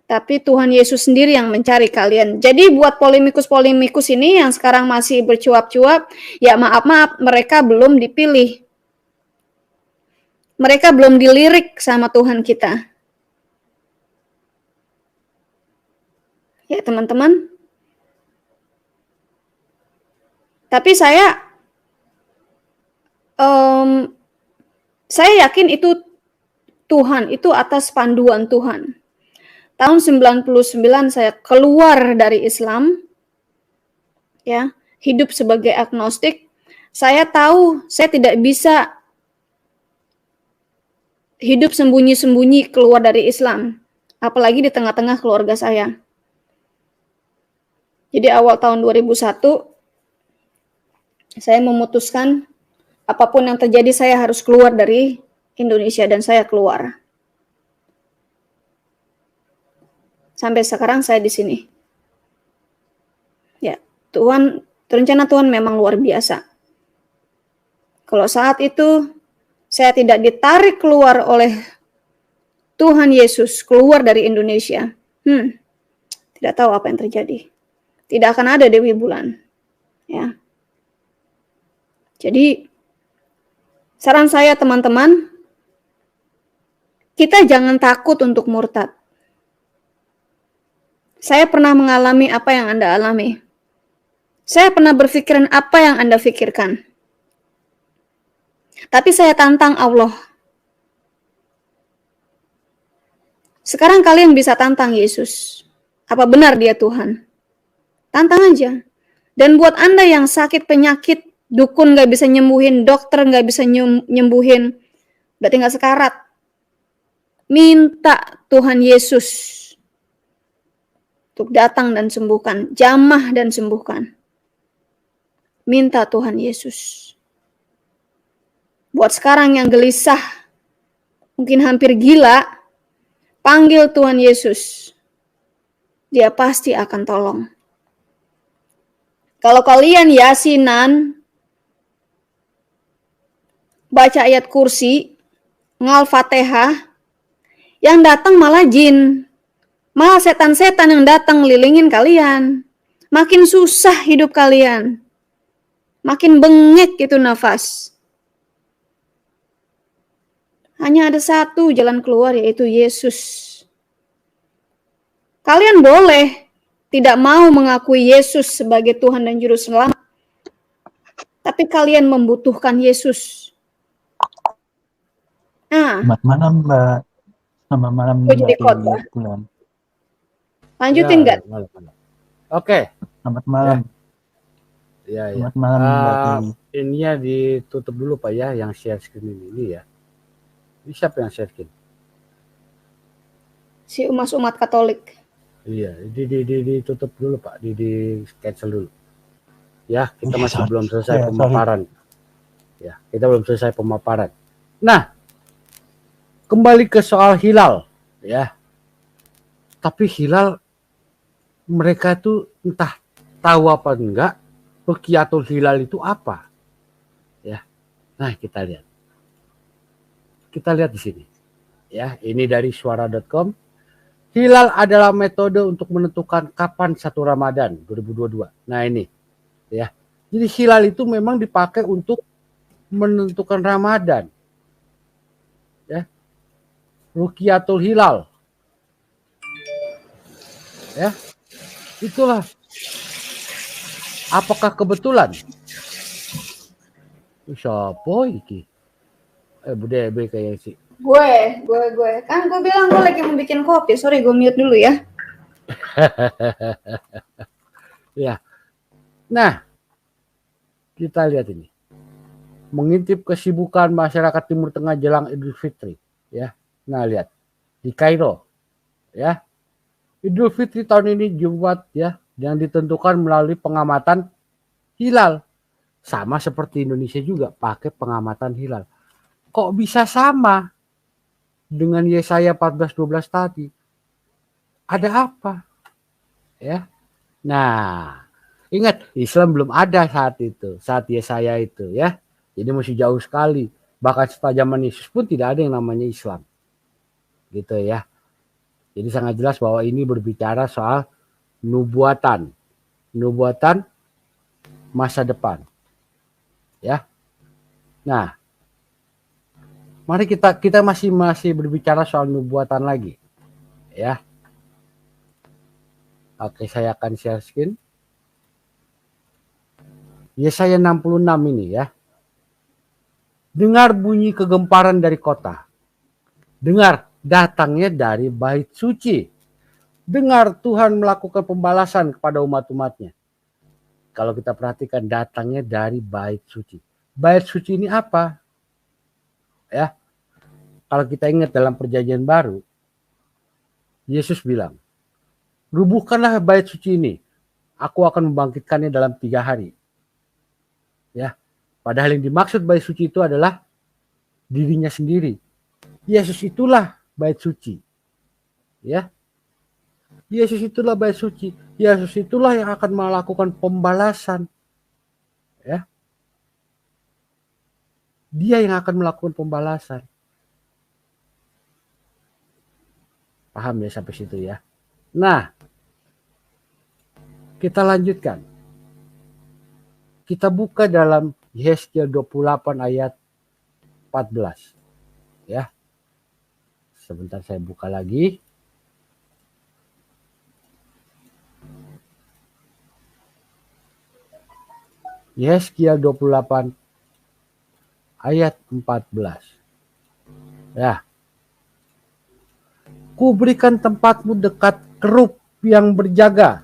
[SPEAKER 2] tapi Tuhan Yesus sendiri yang mencari kalian. Jadi buat polemikus-polemikus ini yang sekarang masih bercuap-cuap, ya maaf-maaf, mereka belum dipilih. Mereka belum dilirik sama Tuhan kita. Ya teman-teman. Tapi saya yakin itu Tuhan, itu atas panduan Tuhan. Tahun 99 saya keluar dari Islam, ya, hidup sebagai agnostik. Saya tahu saya tidak bisa hidup sembunyi-sembunyi keluar dari Islam, apalagi di tengah-tengah keluarga saya. Jadi awal tahun 2001, saya memutuskan apapun yang terjadi saya harus keluar dari Indonesia, dan saya keluar. Sampai sekarang saya di sini. Ya, rencana Tuhan memang luar biasa. Kalau saat itu saya tidak ditarik keluar oleh Tuhan Yesus, keluar dari Indonesia, tidak tahu apa yang terjadi. Tidak akan ada Dewi Bulan. Ya. Jadi, saran saya teman-teman, kita jangan takut untuk murtad. Saya pernah mengalami apa yang Anda alami. Saya pernah berpikiran apa yang Anda pikirkan. Tapi saya tantang Allah. Sekarang kalian bisa tantang Yesus. Apa benar dia Tuhan? Tantang aja. Dan buat Anda yang sakit penyakit, dukun gak bisa nyembuhin, dokter gak bisa nyembuhin, berarti gak sekarat. Minta Tuhan Yesus untuk datang dan sembuhkan, jamah dan sembuhkan. Minta Tuhan Yesus. Buat sekarang yang gelisah, mungkin hampir gila, panggil Tuhan Yesus. Dia pasti akan tolong. Kalau kalian yasinan, baca ayat kursi, ngal-fatihah, yang datang malah jin. Malah setan-setan yang datang ngelilingin kalian. Makin susah hidup kalian. Makin bengek gitu nafas. Hanya ada satu jalan keluar, yaitu Yesus. Kalian boleh tidak mau mengakui Yesus sebagai Tuhan dan Juru Selamat. Tapi kalian membutuhkan Yesus.
[SPEAKER 5] Selamat malam, Mbak. Selamat malam,
[SPEAKER 2] Gue jadi khotbah.
[SPEAKER 5] Bulan.
[SPEAKER 2] Lanjutin nggak?
[SPEAKER 1] Oke.
[SPEAKER 5] Selamat malam.
[SPEAKER 1] Ya.
[SPEAKER 5] Selamat malam, Mbak Dewi.
[SPEAKER 1] Ini ya ditutup dulu Pak ya, yang share screen ini ya. Ini siapa yang share screen?
[SPEAKER 2] Si umat Katolik.
[SPEAKER 1] Iya, ditutup dulu Pak, di cancel dulu. Ya, kita masih belum selesai pemaparan. Ya, kita belum selesai pemaparan. Nah, kembali ke soal hilal, ya. Tapi hilal mereka tuh entah tahu apa enggak, Ruqyatul Hilal itu apa? Ya. Nah, kita lihat. Kita lihat di sini. Ya, ini dari suara.com. Hilal adalah metode untuk menentukan kapan satu Ramadan 2022. Nah, ini. Ya. Jadi hilal itu memang dipakai untuk menentukan Ramadan. Ya. Ruqyatul Hilal. Ya. Itulah. Apakah kebetulan? Siapa iki? Bude kayak sih.
[SPEAKER 2] Gue. Kan gue bilang gue lagi mau bikin kopi. Sorry, gue mute dulu ya.
[SPEAKER 1] Ya. Nah, kita lihat ini. Mengintip kesibukan masyarakat Timur Tengah jelang Idul Fitri, ya. Nah, lihat di Kairo, ya. Idul Fitri tahun ini Jumat, ya, yang ditentukan melalui pengamatan hilal. Sama seperti Indonesia juga pakai pengamatan hilal. Kok bisa sama dengan Yesaya 14:12 tadi? Ada apa? Ya. Nah, Ingat, Islam belum ada saat itu, saat Yesaya itu ya. Jadi masih jauh sekali. Bahkan setelah zaman Yesus pun tidak ada yang namanya Islam. Gitu ya. Jadi sangat jelas bahwa ini berbicara soal nubuatan. Nubuatan masa depan. Ya. Nah, mari kita masih berbicara soal nubuatan lagi. Ya. Oke, saya akan share screen. Yesaya 66 ini ya. Dengar bunyi kegemparan dari kota. Dengar datangnya dari bait suci. Dengar Tuhan melakukan pembalasan kepada umat-umatnya. Kalau kita perhatikan datangnya dari bait suci. Bait suci ini apa? Ya. Kalau kita ingat dalam perjanjian baru, Yesus bilang, rubuhkanlah bait suci ini. Aku akan membangkitkannya dalam 3 hari. Ya, padahal yang dimaksud bait suci itu adalah dirinya sendiri. Yesus itulah bait suci. Ya. Yesus itulah bait suci. Yesus itulah yang akan melakukan pembalasan. Ya. Dia yang akan melakukan pembalasan. Paham ya sampai situ ya. Nah, kita lanjutkan. Kita buka dalam Yesaya 28 ayat 14. Ya. Sebentar saya buka lagi. Yesaya 28 ayat 14. Ya. Ku berikan tempatmu dekat kerub yang berjaga.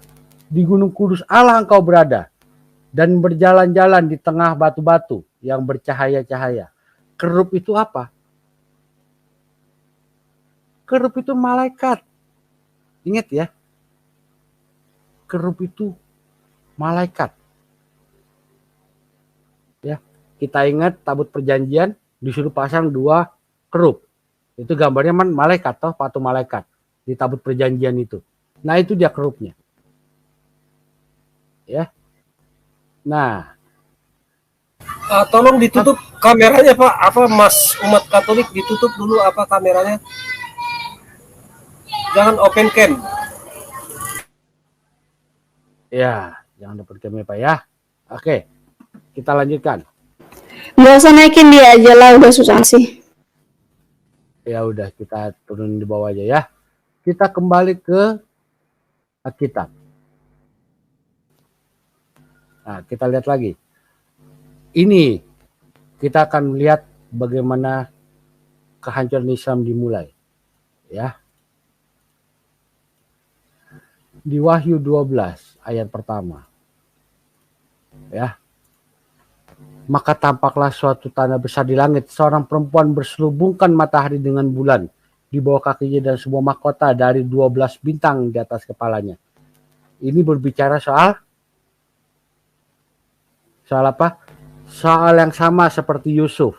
[SPEAKER 1] Di Gunung Kudus Allah engkau berada. Dan berjalan-jalan di tengah batu-batu yang bercahaya-cahaya. Kerub itu apa? Kerub itu malaikat. Ingat ya. Kerub itu malaikat. Ya, kita ingat tabut perjanjian disuruh pasang 2 kerub. Itu gambarnya malaikat toh, patung malaikat di tabut perjanjian itu. Nah, itu dia kerubnya. Ya. Nah,
[SPEAKER 4] Tolong ditutup kameranya Pak. Apa Mas umat Katolik ditutup dulu apa kameranya? Jangan open cam.
[SPEAKER 1] ya, jangan dapat kami Pak ya. Oke, kita lanjutkan.
[SPEAKER 2] Nggak usah naikin dia aja lah, udah susah sih.
[SPEAKER 1] Ya udah, kita turun di bawah aja ya. Kita kembali ke Alkitab. Nah, kita lihat lagi. Ini kita akan melihat bagaimana kehancuran Islam dimulai. Ya. Di Wahyu 12 ayat pertama. Ya. Maka tampaklah suatu tanda besar di langit, seorang perempuan berselubungkan matahari dengan bulan di bawah kakinya dan sebuah mahkota dari 12 bintang di atas kepalanya. Ini berbicara soal apa? Soal yang sama seperti Yusuf.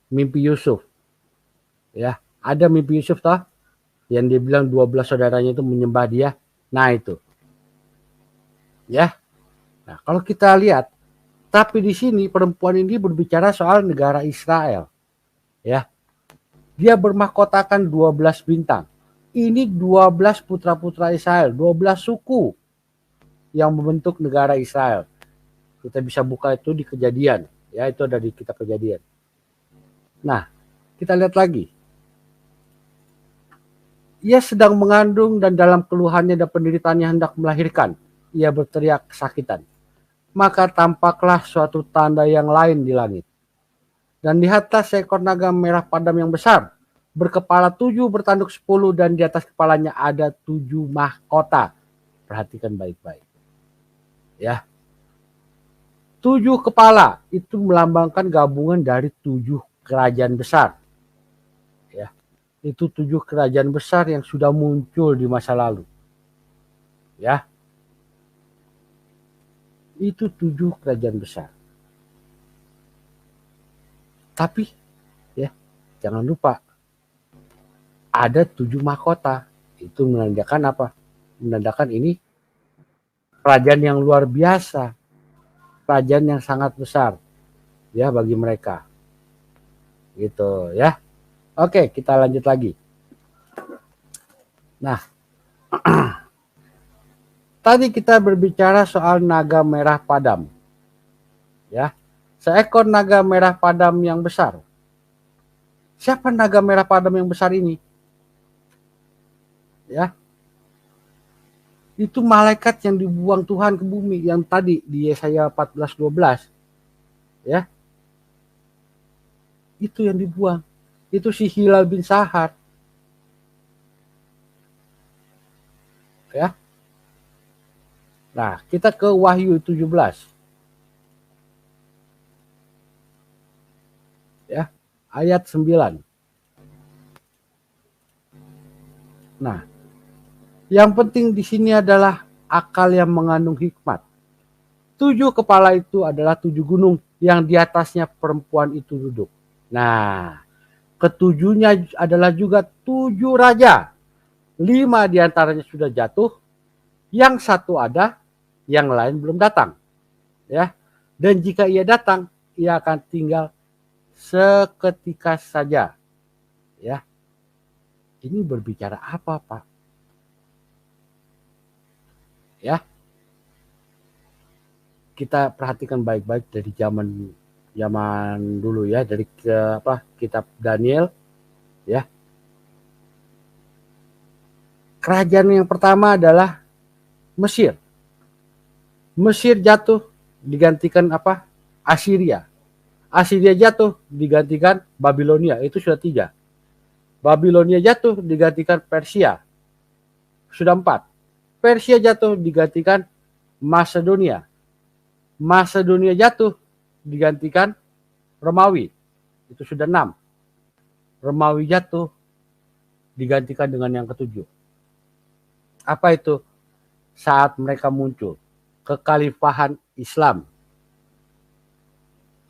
[SPEAKER 1] Mimpi Yusuf. Ya, ada mimpi Yusuf toh yang dia bilang 12 saudaranya itu menyembah dia. Nah, itu. Ya. Nah, kalau kita lihat, tapi di sini perempuan ini berbicara soal negara Israel. Ya. Dia bermahkotakan 12 bintang. Ini 12 putra-putra Israel, 12 suku yang membentuk negara Israel. Kita bisa buka itu di Kejadian. Ya, itu ada di kitab Kejadian. Nah, kita lihat lagi. Ia sedang mengandung dan dalam keluhannya dan penderitaannya hendak melahirkan. Ia berteriak kesakitan. Maka tampaklah suatu tanda yang lain di langit. Dan lihatlah seekor naga merah padam yang besar. Berkepala 7, bertanduk 10, dan di atas kepalanya ada 7 mahkota. Perhatikan baik-baik. Ya. 7 kepala itu melambangkan gabungan dari 7 kerajaan besar. Ya. Itu 7 kerajaan besar yang sudah muncul di masa lalu. Ya. Itu 7 kerajaan besar. Tapi ya, jangan lupa ada 7 mahkota. Itu menandakan apa? Menandakan ini kerajaan yang luar biasa, kerajaan yang sangat besar ya bagi mereka. Gitu ya. Oke, kita lanjut lagi. Nah, tadi kita berbicara soal naga merah padam. Ya. Seekor naga merah padam yang besar. Siapa naga merah padam yang besar ini? Ya. Itu malaikat yang dibuang Tuhan ke bumi yang tadi di Yesaya 14:12. Ya. Itu yang dibuang. Itu si Hilal bin Sahar. Ya. Nah, kita ke Wahyu 17. Ya, ayat 9. Nah, yang penting di sini adalah akal yang mengandung hikmat. 7 kepala itu adalah 7 gunung yang di atasnya perempuan itu duduk. Nah, ketujuhnya adalah juga 7 raja. 5 diantaranya sudah jatuh, yang 1 ada, yang lain belum datang. Ya, dan jika ia datang, ia akan tinggal seketika saja. Ya, ini berbicara apa, Pak? Ya, kita perhatikan baik-baik dari zaman dulu ya, dari kitab Daniel ya. Kerajaan yang pertama adalah Mesir. Mesir jatuh digantikan apa? Assyria. Assyria jatuh digantikan Babilonia, itu sudah 3. Babilonia jatuh digantikan Persia, sudah 4. Persia jatuh digantikan Masedonia. Masedonia jatuh digantikan Romawi, itu sudah 6. Romawi jatuh digantikan dengan yang ke-7. Apa itu? Saat mereka muncul, kekhalifahan Islam.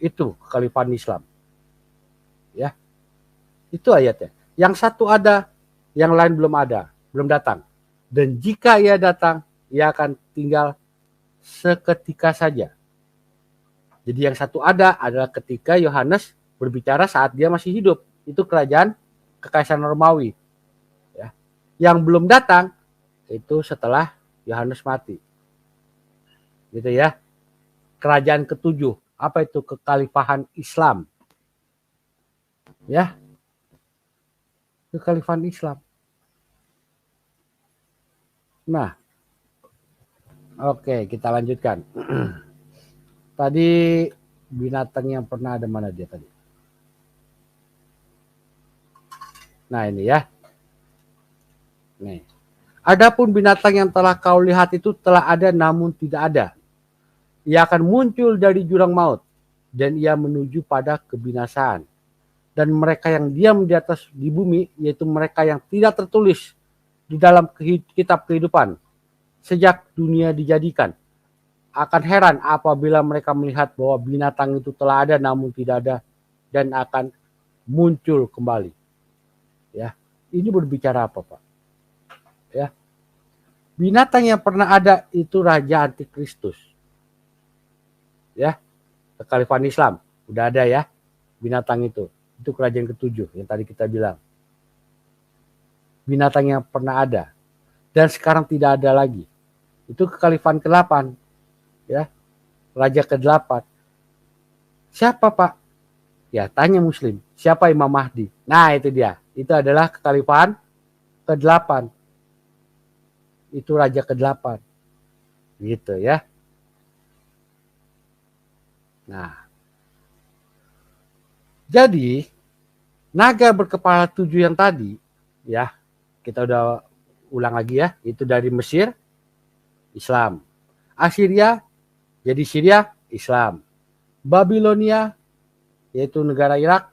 [SPEAKER 1] Itu kekhalifahan Islam. Ya. Itu ayatnya. Yang 1 ada, yang lain belum ada, belum datang. Dan jika ia datang, ia akan tinggal seketika saja. Jadi yang 1 ada adalah ketika Yohanes berbicara saat dia masih hidup. Itu kerajaan kekaisaran Romawi. Ya. Yang belum datang itu setelah Yohanes mati. Gitu ya. Kerajaan ke-7. Apa itu? Kekhalifahan Islam. Ya. Kekhalifahan Islam. Nah. Oke, kita lanjutkan. Tadi binatang yang pernah ada, mana dia tadi? Nah, ini ya. Nih. Adapun binatang yang telah kau lihat itu telah ada namun tidak ada. Ia akan muncul dari jurang maut dan ia menuju pada kebinasaan. Dan mereka yang diam di atas di bumi, yaitu mereka yang tidak tertulis di dalam kitab kehidupan sejak dunia dijadikan, akan heran apabila mereka melihat bahwa binatang itu telah ada namun tidak ada dan akan muncul kembali. Ya, ini berbicara apa, Pak? Ya, binatang yang pernah ada itu Raja Antikristus. Ya, kekhalifahan Islam udah ada ya, binatang itu kerajaan ke-7 yang tadi kita bilang. Binatang yang pernah ada dan sekarang tidak ada lagi, itu kekhalifahan ke-8 ya, raja ke-8. Siapa, Pak? Ya, tanya Muslim, siapa Imam Mahdi? Nah, itu dia, itu adalah kekhalifahan ke-8, itu raja ke-8 gitu ya. Nah, jadi naga berkepala 7 yang tadi ya, kita udah ulang lagi ya, itu dari Mesir, Islam. Assyria, jadi Syria, Islam. Babilonia, yaitu negara Irak,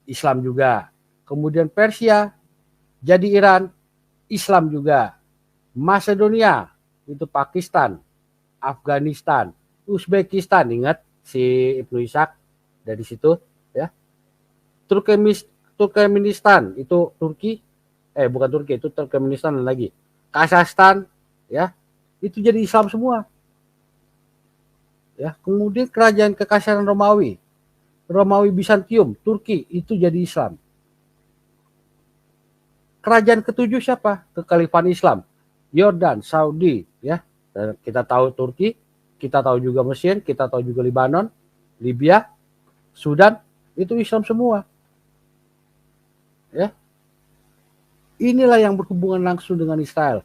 [SPEAKER 1] Islam juga. Kemudian Persia, jadi Iran, Islam juga. Masedonia, itu Pakistan, Afghanistan, Uzbekistan, ingat si Ibnu Ishaq dari situ ya. Turkmenistan itu Turki, bukan Turki, itu Turkmenistan lagi. Kazakhstan ya, itu jadi Islam semua. Ya, kemudian kerajaan kekaisaran Romawi, Bizantium, Turki itu jadi Islam. Kerajaan ketujuh siapa? Kekhalifahan Islam. Yordan, Saudi, ya. Dan kita tahu Turki, kita tahu juga Mesir, kita tahu juga Lebanon, Libya, Sudan, itu Islam semua. Ya. Inilah yang berhubungan langsung dengan Israel.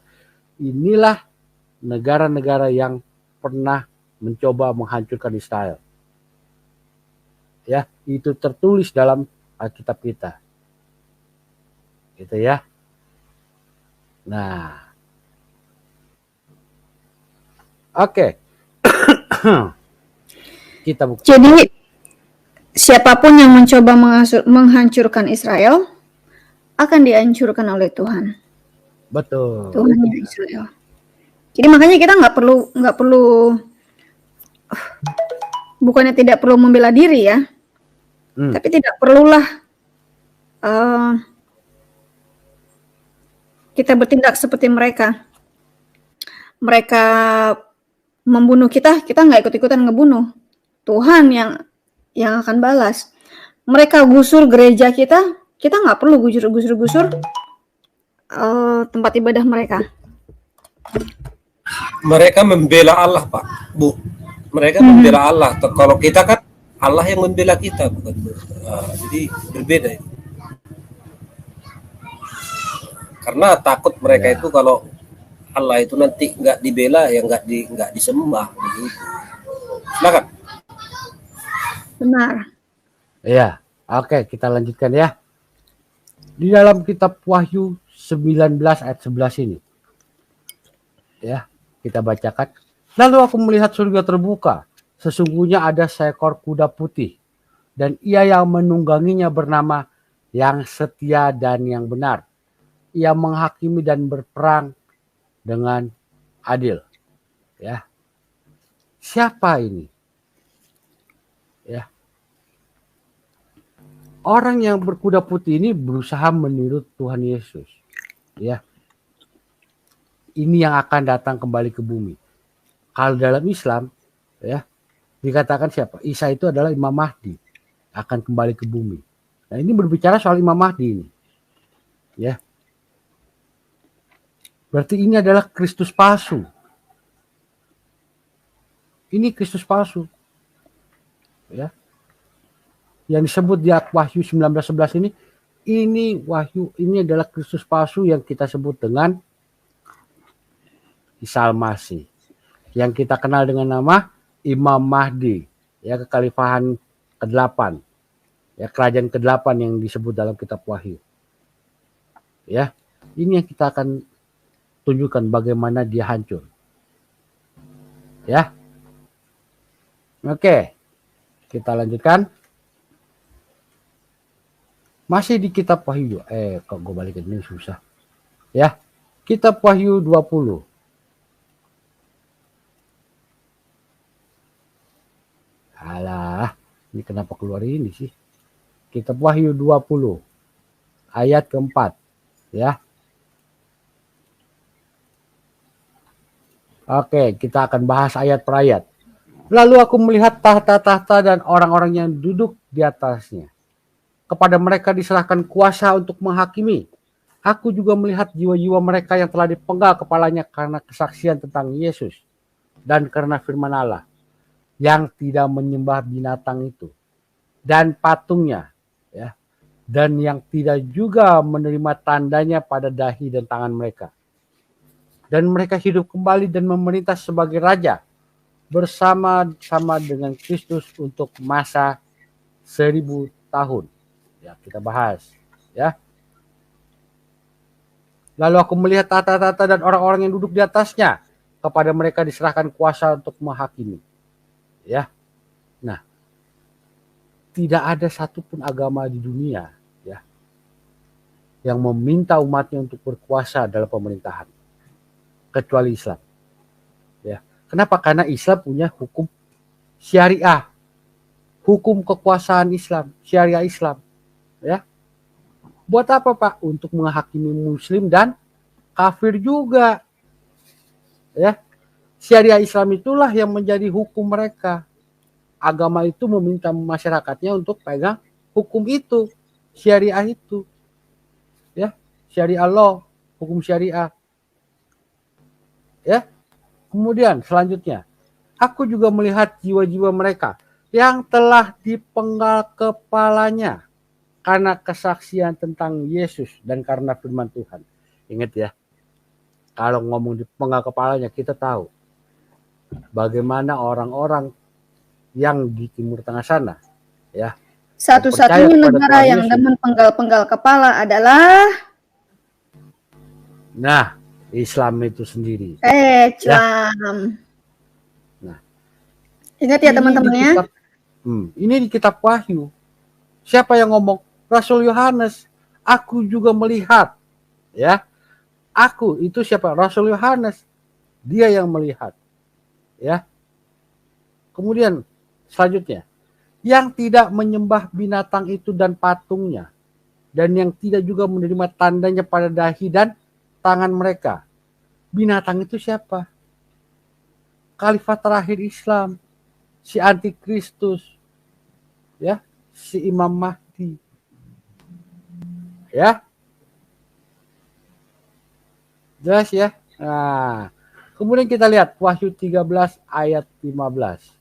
[SPEAKER 1] Inilah negara-negara yang pernah mencoba menghancurkan Israel. Ya, itu tertulis dalam Alkitab kita. Gitu ya. Nah. Oke. Kita buka.
[SPEAKER 2] Jadi siapapun yang mencoba menghancurkan Israel akan dihancurkan oleh Tuhan.
[SPEAKER 1] Betul.
[SPEAKER 2] Tuhannya Israel. Jadi makanya kita nggak perlu bukannya tidak perlu membela diri ya, tapi tidak perlulah kita bertindak seperti mereka. Mereka membunuh kita nggak ikut-ikutan ngebunuh. Tuhan yang akan balas. Mereka gusur gereja kita nggak perlu gusur tempat ibadah mereka.
[SPEAKER 4] Mereka membela Allah, Pak, Bu. Mereka membela Allah. Kalau kita kan Allah yang membela kita, bukan. Jadi berbeda itu. Karena takut mereka itu kalau Allah itu nanti nggak dibela, ya nggak disembah begitu. Silakan.
[SPEAKER 2] Benar.
[SPEAKER 1] Ya, oke, kita lanjutkan ya. Di dalam kitab Wahyu 19 ayat 11 ini. Ya, kita bacakan. Lalu aku melihat surga terbuka. Sesungguhnya ada seekor kuda putih. Dan ia yang menungganginya bernama Yang Setia dan Yang Benar. Ia menghakimi dan berperang dengan adil. Ya. Siapa ini? Ya. Orang yang berkuda putih ini berusaha meniru Tuhan Yesus. Ya. Ini yang akan datang kembali ke bumi. Kalau dalam Islam, ya, dikatakan siapa? Isa itu adalah Imam Mahdi, akan kembali ke bumi. Nah, ini berbicara soal Imam Mahdi ini. Ya. Berarti ini adalah Kristus palsu. Ini Kristus palsu. Ya. Yang disebut di Wahyu 19:11 ini adalah Kristus palsu yang kita sebut dengan Isa Al-Masih. Yang kita kenal dengan nama Imam Mahdi, ya, kekhalifahan ke-8. Ya, kerajaan ke-8 yang disebut dalam kitab Wahyu. Ya, ini yang kita akan tunjukkan bagaimana dia hancur. Ya. Oke. Kita lanjutkan. Masih di kitab Wahyu. Kok gue balikin ini susah. Ya. Kitab Wahyu 20. Alah, ini kenapa keluar ini sih? Kitab Wahyu 20 ayat keempat, ya. Oke, kita akan bahas ayat per ayat. Lalu aku melihat tahta-tahta dan orang-orang yang duduk di atasnya. Kepada mereka diserahkan kuasa untuk menghakimi. Aku juga melihat jiwa-jiwa mereka yang telah dipenggal kepalanya karena kesaksian tentang Yesus dan karena firman Allah, yang tidak menyembah binatang itu dan patungnya, ya, dan yang tidak juga menerima tandanya pada dahi dan tangan mereka. Dan mereka hidup kembali dan memerintah sebagai raja bersama-sama dengan Kristus untuk masa 1000 tahun. Ya, kita bahas, ya. Lalu aku melihat tahta-tahta dan orang-orang yang duduk di atasnya. Kepada mereka diserahkan kuasa untuk menghakimi. Ya, nah, tidak ada satupun agama di dunia, ya, yang meminta umatnya untuk berkuasa dalam pemerintahan, kecuali Islam. Ya, kenapa? Karena Islam punya hukum syariah, hukum kekuasaan Islam, syariah Islam. Ya, buat apa, Pak? Untuk menghakimi Muslim dan kafir juga. Ya, Syariah Islam itulah yang menjadi hukum mereka. Agama itu meminta masyarakatnya untuk pegang hukum itu, syariah itu. Ya, syariah law, hukum syariah. Ya. Kemudian selanjutnya, aku juga melihat jiwa-jiwa mereka yang telah dipenggal kepalanya karena kesaksian tentang Yesus dan karena firman Tuhan. Ingat ya, kalau ngomong dipenggal kepalanya, kita tahu bagaimana orang-orang yang di Timur Tengah sana, ya,
[SPEAKER 2] Satu-satunya
[SPEAKER 1] percaya kepada
[SPEAKER 2] negara
[SPEAKER 1] Tuhan
[SPEAKER 2] yang
[SPEAKER 1] Yesus.
[SPEAKER 2] demen penggal-penggal kepala adalah
[SPEAKER 1] Nah, Islam itu sendiri.
[SPEAKER 2] Islam.
[SPEAKER 1] Nah,
[SPEAKER 2] Ingat ya teman-teman ya.
[SPEAKER 1] Ini di kitab Wahyu. Siapa yang ngomong? Rasul Yohanes. Aku juga melihat. Ya, aku itu siapa? Rasul Yohanes. Dia yang melihat. Ya. Kemudian selanjutnya, yang tidak menyembah binatang itu dan patungnya, dan yang tidak juga menerima tandanya pada dahi dan tangan mereka. Binatang itu siapa? Khalifah terakhir Islam, si antikristus, ya, si Imam Mahdi, ya, jelas ya. Nah, kemudian kita lihat Wahyu 13 ayat 15.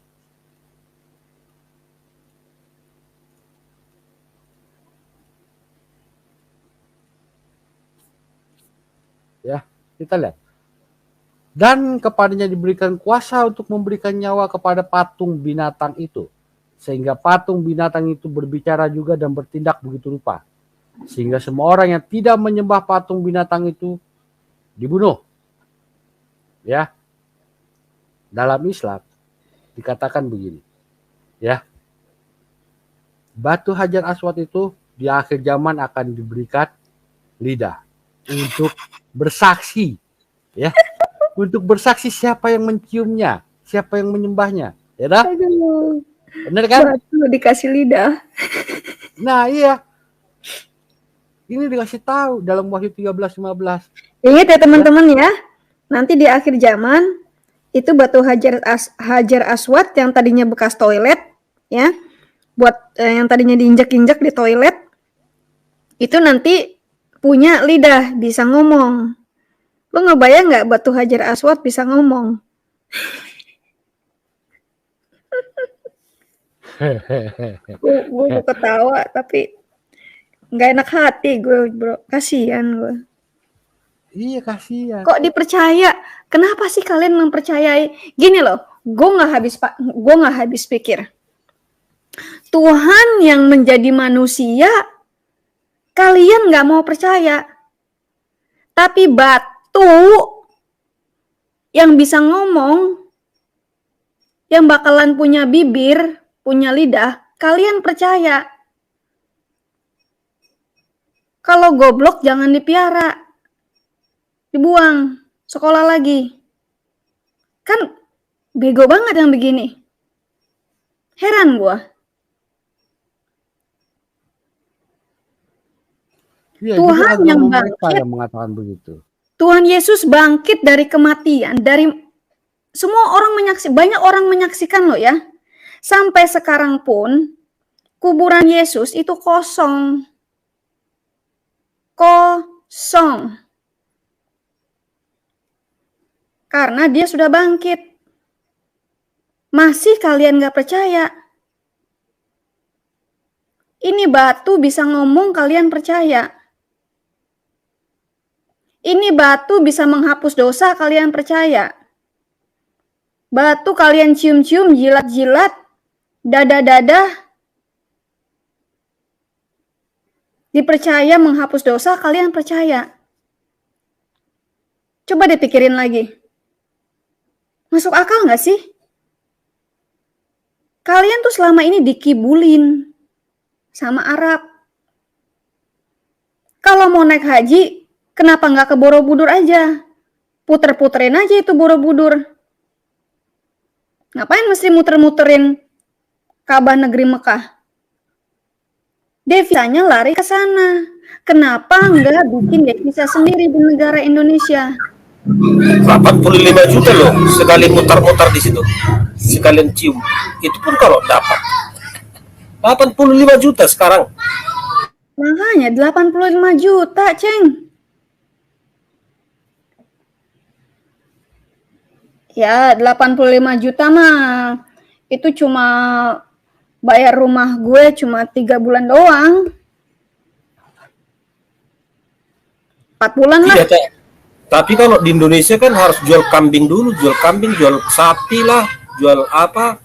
[SPEAKER 1] Ya, kita lihat. Dan kepadanya diberikan kuasa untuk memberikan nyawa kepada patung binatang itu, sehingga patung binatang itu berbicara juga dan bertindak begitu rupa, sehingga semua orang yang tidak menyembah patung binatang itu dibunuh. Ya, dalam Islam dikatakan begini, ya, batu Hajar Aswad itu di akhir zaman akan diberikan lidah untuk bersaksi, ya, untuk bersaksi siapa yang menciumnya, siapa yang menyembahnya, ya dah?
[SPEAKER 2] Aduh,
[SPEAKER 1] Benar kan?
[SPEAKER 2] batu dikasih lidah.
[SPEAKER 1] Nah, iya. Ini dikasih tahu dalam Wahyu 13:15.
[SPEAKER 2] Ingat ya teman-teman ya. Nanti di akhir zaman itu batu Hajar Aswad yang tadinya bekas toilet ya. Buat yang tadinya diinjak-injak di toilet itu nanti punya lidah, bisa ngomong. Lo ngebayang nggak batu Hajar Aswad bisa ngomong? Gue ketawa tapi nggak enak hati gue, bro. Kasihan gue.
[SPEAKER 1] Iya, kasihan.
[SPEAKER 2] Kok dipercaya? Kenapa sih kalian mempercayai? Gini loh, gue nggak habis pikir. Tuhan yang menjadi manusia, kalian nggak mau percaya. Tapi batu yang bisa ngomong, yang bakalan punya bibir, punya lidah, kalian percaya. Kalau goblok jangan dipiara, dibuang, sekolah lagi. Kan bego banget yang begini. Heran gua.
[SPEAKER 1] Iya,
[SPEAKER 2] Tuhan
[SPEAKER 1] jadi
[SPEAKER 2] yang
[SPEAKER 1] agama mereka
[SPEAKER 2] bangkit,
[SPEAKER 1] yang mengatakan begitu.
[SPEAKER 2] Tuhan Yesus bangkit dari kematian, dari semua orang banyak orang menyaksikan loh ya. Sampai sekarang pun kuburan Yesus itu kosong. Kosong. Karena dia sudah bangkit. Masih kalian gak percaya? Ini batu bisa ngomong, kalian percaya? Ini batu bisa menghapus dosa, kalian percaya? Batu kalian cium-cium, jilat-jilat, dada-dada, dipercaya menghapus dosa, kalian percaya? Coba dipikirin lagi. Masuk akal gak sih? Kalian tuh selama ini dikibulin sama Arab. Kalau mau naik haji, kenapa nggak ke Borobudur aja? Puter-puterin aja itu Borobudur. Ngapain mesti muter-muterin Ka'bah negeri Mekah? Devisanya lari ke sana. Kenapa nggak bikin devisa sendiri di negara Indonesia?
[SPEAKER 4] 85 juta loh sekali mutar-mutar di situ, sekalian cium. Itu pun kalau dapat 85 juta sekarang.
[SPEAKER 2] Makanya 85 juta, Ceng. Ya, 85 juta mah itu cuma bayar rumah gue cuma 3 bulan doang. 4 bulan lah.
[SPEAKER 4] Iya, Cak. Tapi kalau di Indonesia kan harus jual kambing dulu, jual kambing, jual sapi lah, jual apa,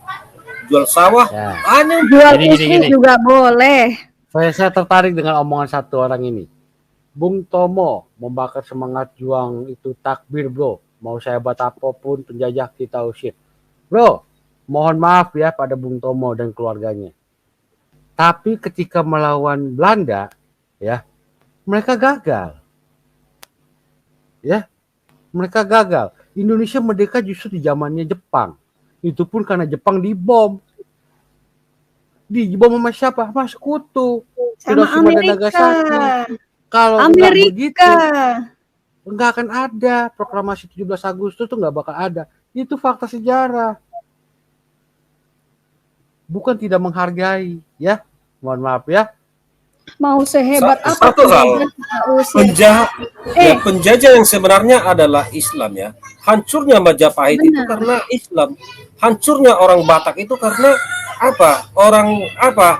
[SPEAKER 4] jual sawah.
[SPEAKER 1] Ya.
[SPEAKER 4] Hanya
[SPEAKER 2] Jual
[SPEAKER 1] Gini,
[SPEAKER 2] istri
[SPEAKER 1] gini.
[SPEAKER 2] juga boleh.
[SPEAKER 1] Saya tertarik dengan omongan satu orang ini. Bung Tomo membakar semangat juang itu takbir, bro. Mau saya buat apapun, penjajah kita usir. Bro, mohon maaf ya pada Bung Tomo dan keluarganya. Tapi ketika melawan Belanda, ya, mereka gagal. Ya, mereka gagal. Indonesia merdeka justru di zamannya Jepang. Itu pun karena Jepang dibom. Dibom sama siapa? Sama sekutu.
[SPEAKER 2] Sama
[SPEAKER 1] Hiroshima dan
[SPEAKER 2] Amerika.
[SPEAKER 1] Nagasaki. Kalau nggak begitu,
[SPEAKER 2] Amerika.
[SPEAKER 1] nggak akan ada proklamasi 17 Agustus tuh, nggak bakal ada. Itu fakta sejarah. Bukan tidak menghargai, ya. Mohon maaf ya.
[SPEAKER 2] Mau sehebat apa
[SPEAKER 4] Satu hal,
[SPEAKER 2] penjajah kita usir.
[SPEAKER 4] penjajah yang sebenarnya adalah Islam ya. Hancurnya Majapahit itu karena Islam. Hancurnya orang Batak itu karena apa? Orang apa?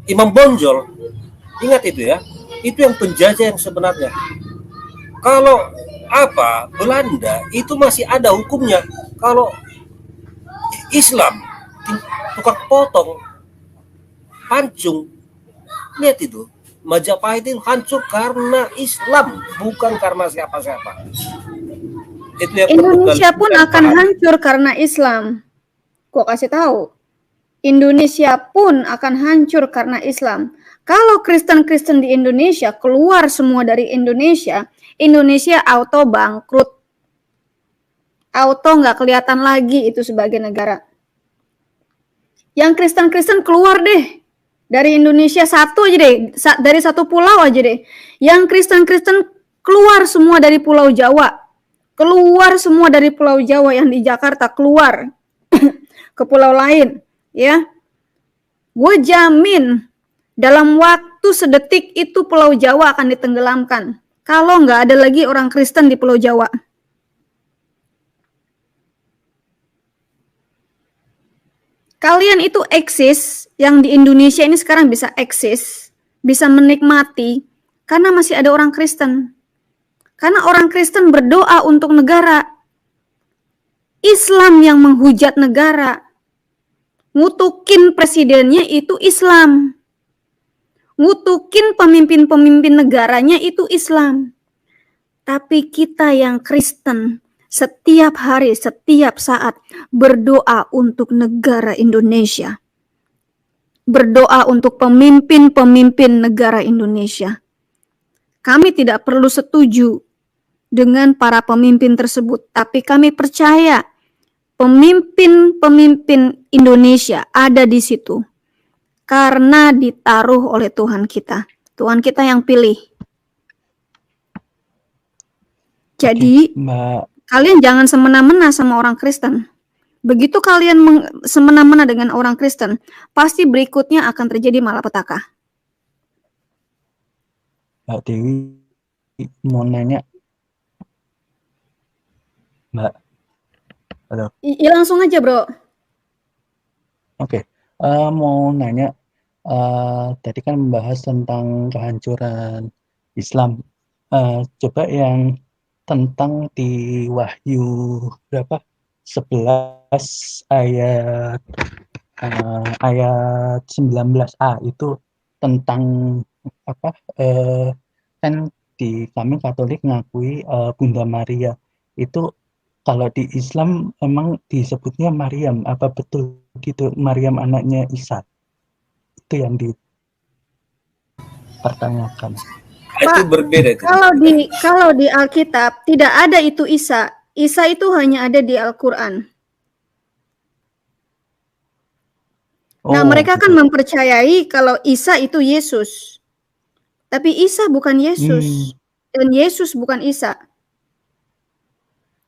[SPEAKER 4] Imam Bonjol. Ingat itu ya. Itu yang penjajah yang sebenarnya. Kalau apa? Belanda itu masih ada hukumnya. Kalau Islam tukang potong, pancung. Lihat itu, Majapahit itu hancur karena Islam, bukan karena siapa-siapa. Itu yang
[SPEAKER 2] Indonesia pun akan hancur karena Islam. Gua kasih tahu. Indonesia pun akan hancur karena Islam. Kalau Kristen-Kristen di Indonesia keluar semua dari Indonesia, Indonesia auto bangkrut. Auto nggak kelihatan lagi itu sebagai negara. Yang Kristen-Kristen keluar deh. Dari Indonesia satu aja deh, dari satu pulau aja deh. Yang Kristen-Kristen keluar semua dari Pulau Jawa. Keluar semua dari Pulau Jawa yang di Jakarta, keluar ke pulau lain, ya. Gue jamin dalam waktu sedetik itu Pulau Jawa akan ditenggelamkan. Kalau nggak ada lagi orang Kristen di Pulau Jawa. Kalian itu eksis, yang di Indonesia ini sekarang bisa eksis, bisa menikmati, karena masih ada orang Kristen. Karena orang Kristen berdoa untuk negara. Islam yang menghujat negara. Ngutukin presidennya itu Islam. Ngutukin pemimpin-pemimpin negaranya itu Islam. Tapi kita yang Kristen, setiap hari, setiap saat berdoa untuk negara Indonesia. Berdoa untuk pemimpin-pemimpin negara Indonesia. Kami tidak perlu setuju dengan para pemimpin tersebut, tapi kami percaya pemimpin-pemimpin Indonesia ada di situ karena ditaruh oleh Tuhan kita. Tuhan kita yang pilih. Jadi,
[SPEAKER 5] Mbak,
[SPEAKER 2] kalian jangan semena-mena sama orang Kristen. Begitu kalian semena-mena dengan orang Kristen, pasti berikutnya akan terjadi malapetaka.
[SPEAKER 5] Mbak Dewi mau nanya. Mbak, halo.
[SPEAKER 2] Iya langsung aja, bro.
[SPEAKER 5] Oke, mau nanya. Tadi kan membahas tentang kehancuran Islam. Coba yang tentang di Wahyu berapa? 11 ayat 19a itu tentang apa? Kan di kami Katolik ngakui Bunda Maria itu, kalau di Islam emang disebutnya Maryam, apa betul gitu, Maryam anaknya Isa? Itu yang dipertanyakan.
[SPEAKER 4] itu berbeda itu.
[SPEAKER 2] Kalau di Alkitab tidak ada itu Isa. Isa itu hanya ada di Al-Qur'an. Nah, mereka kan mempercayai kalau Isa itu Yesus. Tapi Isa bukan Yesus. Dan Yesus bukan Isa.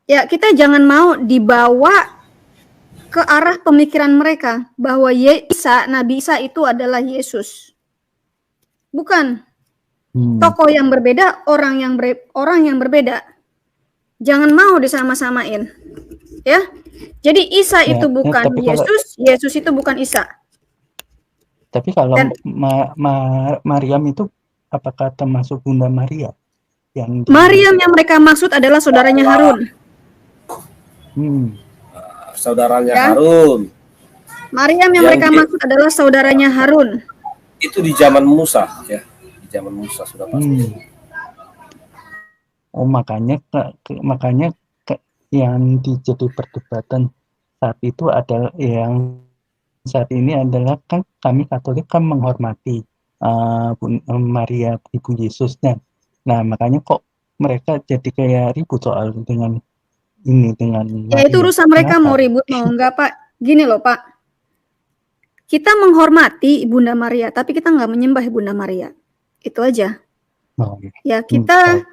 [SPEAKER 2] Ya, kita jangan mau dibawa ke arah pemikiran mereka bahwa Nabi Isa itu adalah Yesus. Bukan. Tokoh yang berbeda, orang yang berbeda. Jangan mau disama-samain. Ya. Jadi Isa
[SPEAKER 5] Ya,
[SPEAKER 2] itu bukan
[SPEAKER 5] tapi kalau
[SPEAKER 2] Yesus itu bukan Isa. Dan
[SPEAKER 5] Maryam itu apakah termasuk Bunda Maria yang
[SPEAKER 2] Maryam yang mereka maksud adalah saudaranya Harun.
[SPEAKER 4] Saudaranya
[SPEAKER 2] Ya.
[SPEAKER 4] Harun.
[SPEAKER 2] Maryam yang mereka maksud adalah saudaranya Harun.
[SPEAKER 4] Itu di zaman Musa, ya. Di zaman Musa sudah pasti.
[SPEAKER 5] Makanya yang jadi perdebatan saat itu adalah yang saat ini adalah kan kami Katolik kan menghormati Maria Ibu Yesusnya. Nah, makanya kok mereka jadi kayak ribut soal dengan
[SPEAKER 2] Ya itu urusan mereka. Kenapa? Mau ribut mau enggak, Pak. Gini loh, Pak. Kita menghormati Bunda Maria, tapi kita nggak menyembah Bunda Maria. Itu aja. Ya, kita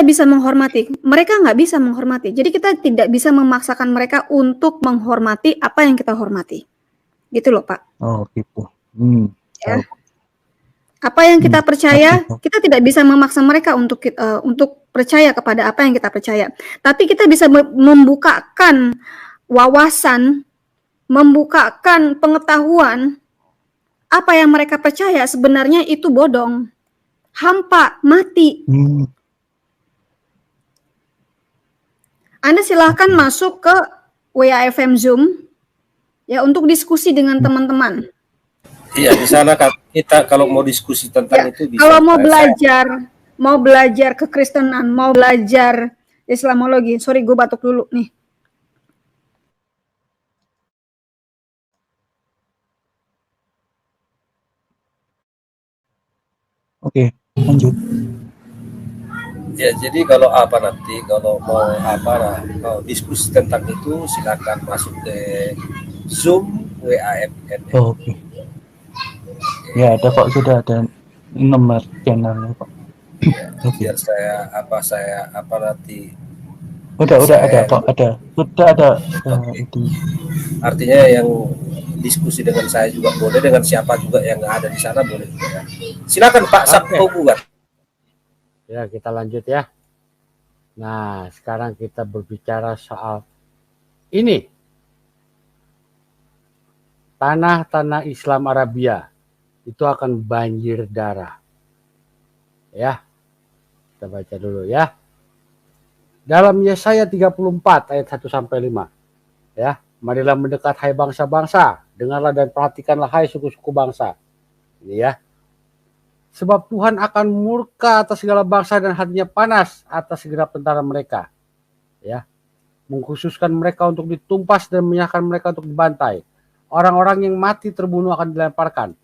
[SPEAKER 2] bisa menghormati. Mereka nggak bisa menghormati. Jadi kita tidak bisa memaksakan mereka untuk menghormati apa yang kita hormati. Gitu loh, Pak.
[SPEAKER 5] Oh, gitu.
[SPEAKER 2] Ya. Apa yang kita percaya, kita tidak bisa memaksa mereka untuk percaya kepada apa yang kita percaya. Tapi kita bisa membukakan wawasan, membukakan pengetahuan apa yang mereka percaya sebenarnya itu bodong, hampa, mati. Anda silahkan masuk ke WAFM Zoom ya untuk diskusi dengan teman-teman.
[SPEAKER 4] Iya, di sana kita kalau mau diskusi tentang itu bisa.
[SPEAKER 2] Kalau mau belajar kekristenan, mau belajar Islamologi. Sorry, gue batuk dulu nih.
[SPEAKER 5] Oke, lanjut.
[SPEAKER 4] Ya, jadi kalau mau diskusi tentang itu silakan masuk ke Zoom WAFM.
[SPEAKER 5] Oke. Ya, ada kok, sudah ada nomor channelnya kok.
[SPEAKER 4] Ya, biar saya nanti.
[SPEAKER 5] Udah ada kok, sudah ada. Itu.
[SPEAKER 4] Artinya yang diskusi dengan saya juga boleh, dengan siapa juga yang ada di sana boleh juga ya. Silakan Pak Sabto buat.
[SPEAKER 1] Ya, kita lanjut ya. Nah, sekarang kita berbicara soal ini. Tanah-tanah Islam Arabia itu akan banjir darah. Ya. Kita baca dulu ya. Dalam Yesaya 34 ayat 1 sampai 5. Ya, marilah mendekat hai bangsa-bangsa, dengarlah dan perhatikanlah hai suku-suku bangsa. Ini ya. Sebab Tuhan akan murka atas segala bangsa dan hatinya panas atas segenap tentara mereka. Ya. Mengkhususkan mereka untuk ditumpas dan menyerahkan mereka untuk dibantai. Orang-orang yang mati terbunuh akan dilemparkan.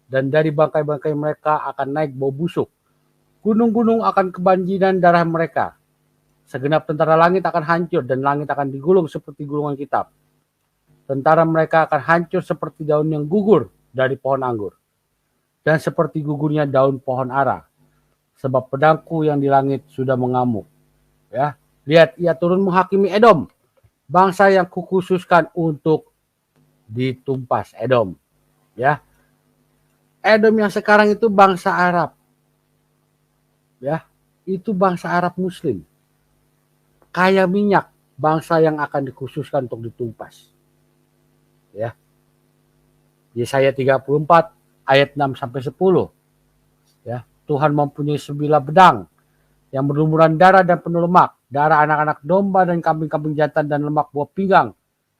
[SPEAKER 1] Dan dari bangkai-bangkai mereka akan naik bau busuk. Gunung-gunung akan kebanjiran darah mereka. Segenap tentara langit akan hancur dan langit akan digulung seperti gulungan kitab. Tentara mereka akan hancur seperti daun yang gugur dari pohon anggur. Dan seperti gugurnya daun pohon ara. Sebab pedangku yang di langit sudah mengamuk. Ya, lihat, ia turun menghakimi Edom. Bangsa yang kukhususkan untuk ditumpas. Edom. Ya. Edom yang sekarang itu bangsa Arab. Ya, itu bangsa Arab Muslim. Kaya minyak, bangsa yang akan dikhususkan untuk ditumpas. Ya. Yesaya 34 ayat 6 sampai 10. Ya, Tuhan mempunyai sebilah pedang yang berlumuran darah dan penuh lemak, darah anak-anak domba dan kambing-kambing jantan dan lemak buah pinggang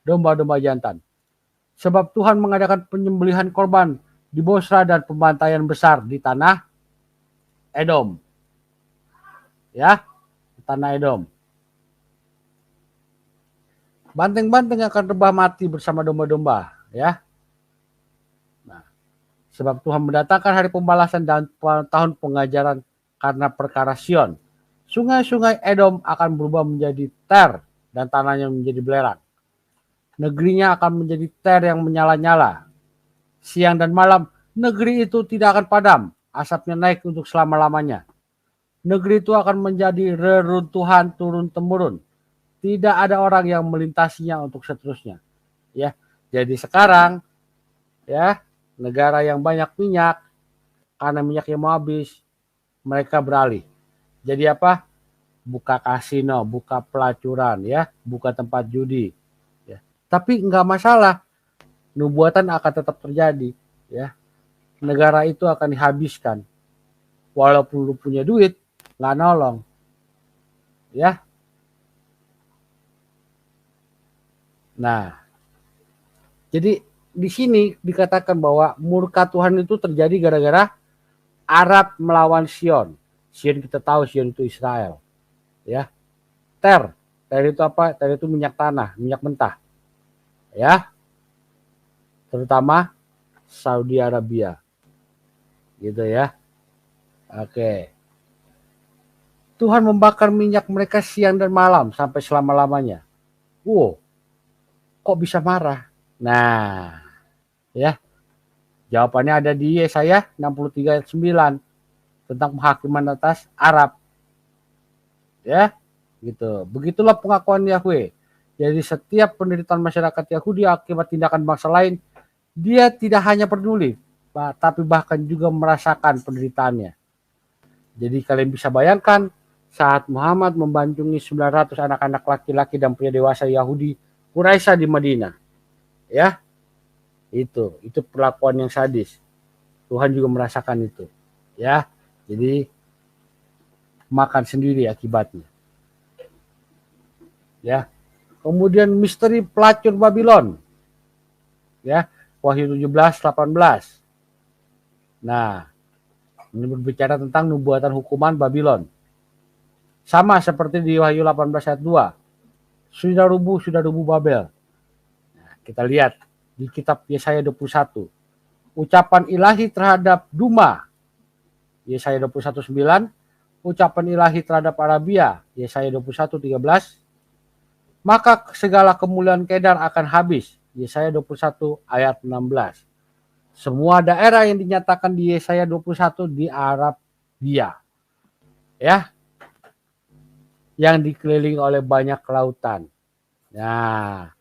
[SPEAKER 1] domba-domba jantan. Sebab Tuhan mengadakan penyembelihan korban di Bosra dan pembantaian besar di tanah Edom. Ya, tanah Edom. Banteng-banteng akan rebah mati bersama domba-domba, ya. Nah, sebab Tuhan mendatangkan hari pembalasan dan tahun pengajaran karena perkara Sion. Sungai-sungai Edom akan berubah menjadi ter dan tanahnya menjadi belerang. Negerinya akan menjadi ter yang menyala-nyala. Siang dan malam negeri itu tidak akan padam, asapnya naik untuk selama-lamanya. Negeri itu akan menjadi reruntuhan turun-temurun. Tidak ada orang yang melintasinya untuk seterusnya. Ya, jadi sekarang ya negara yang banyak minyak karena minyaknya mau habis, mereka beralih. Jadi apa? Buka kasino, buka pelacuran, ya, buka tempat judi. Ya. Tapi nggak masalah, nubuatan akan tetap terjadi. Ya, negara itu akan dihabiskan. Walaupun lu punya duit, nggak nolong. Ya, nah, jadi di sini dikatakan bahwa murka Tuhan itu terjadi gara-gara Arab melawan Sion. Sion kita tahu Sion itu Israel. Ya, ter itu apa? Ter itu minyak tanah, minyak mentah. Ya, terutama Saudi Arabia. Gitu ya. Oke. Tuhan membakar minyak mereka siang dan malam sampai selama-lamanya. Wow, kok bisa marah? Nah, ya. Jawabannya ada di Yesaya 63 ayat 9 tentang penghakiman atas Arab. Ya, gitu. Begitulah pengakuan Yahweh. Jadi setiap penderitaan masyarakat Yahudi akibat tindakan bangsa lain, dia tidak hanya peduli, tapi bahkan juga merasakan penderitaannya. Jadi kalian bisa bayangkan saat Muhammad membanjungi 900 anak-anak laki-laki dan pria dewasa Yahudi Quraisy di Madinah. Ya, itu perlakuan yang sadis. Tuhan juga merasakan itu. Ya, jadi makan sendiri akibatnya. Ya. Kemudian misteri pelacur Babylon. Ya, Wahyu 17:18. Nah, ini berbicara tentang nubuatan hukuman Babylon. Sama seperti di Wahyu 18 ayat 2. Sudah rubuh Babel. Nah, kita lihat di kitab Yesaya 21. Ucapan ilahi terhadap Duma. Yesaya 21:9. Ucapan ilahi terhadap Arabia. Yesaya 21:13. Maka segala kemuliaan Kedar akan habis. Yesaya 21 ayat 16. Semua daerah yang dinyatakan di Yesaya 21 di Arabia. Ya. Yang dikelilingi oleh banyak lautan. Nah,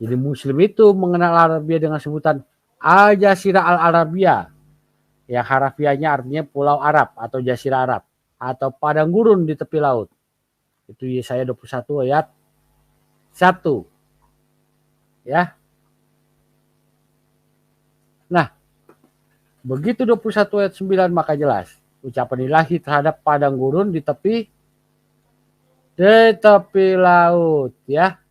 [SPEAKER 1] jadi Muslim itu mengenal Arabia dengan sebutan Al-Jazirah Al-Arabia. Yang harafiahnya artinya Pulau Arab atau Jazirah Arab. Atau padang gurun di tepi laut. Itu Yesaya 21 ayat 1. Ya. Nah, begitu 21 ayat 9 maka jelas. Ucapan ilahi terhadap padang gurun di tepi laut. Ya.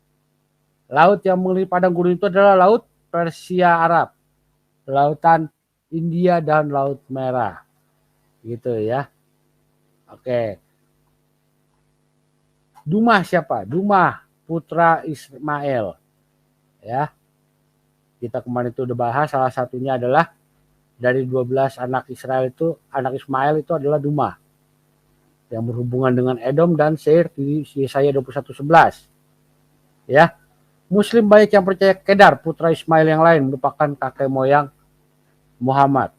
[SPEAKER 1] Laut yang mengelilingi padang gurun itu adalah laut Persia Arab. Lautan India dan Laut Merah. Gitu ya. Oke. Dumah siapa? Dumah putra Ismail. Ya. Kita kemarin itu udah bahas, salah satunya adalah dari 12 anak Israel itu, anak Ismail itu adalah Dumah. Yang berhubungan dengan Edom dan Seir di Yesaya 21:11. Ya. Muslim baik yang percaya Kedar, putra Ismail yang lain merupakan kakek moyang Muhammad.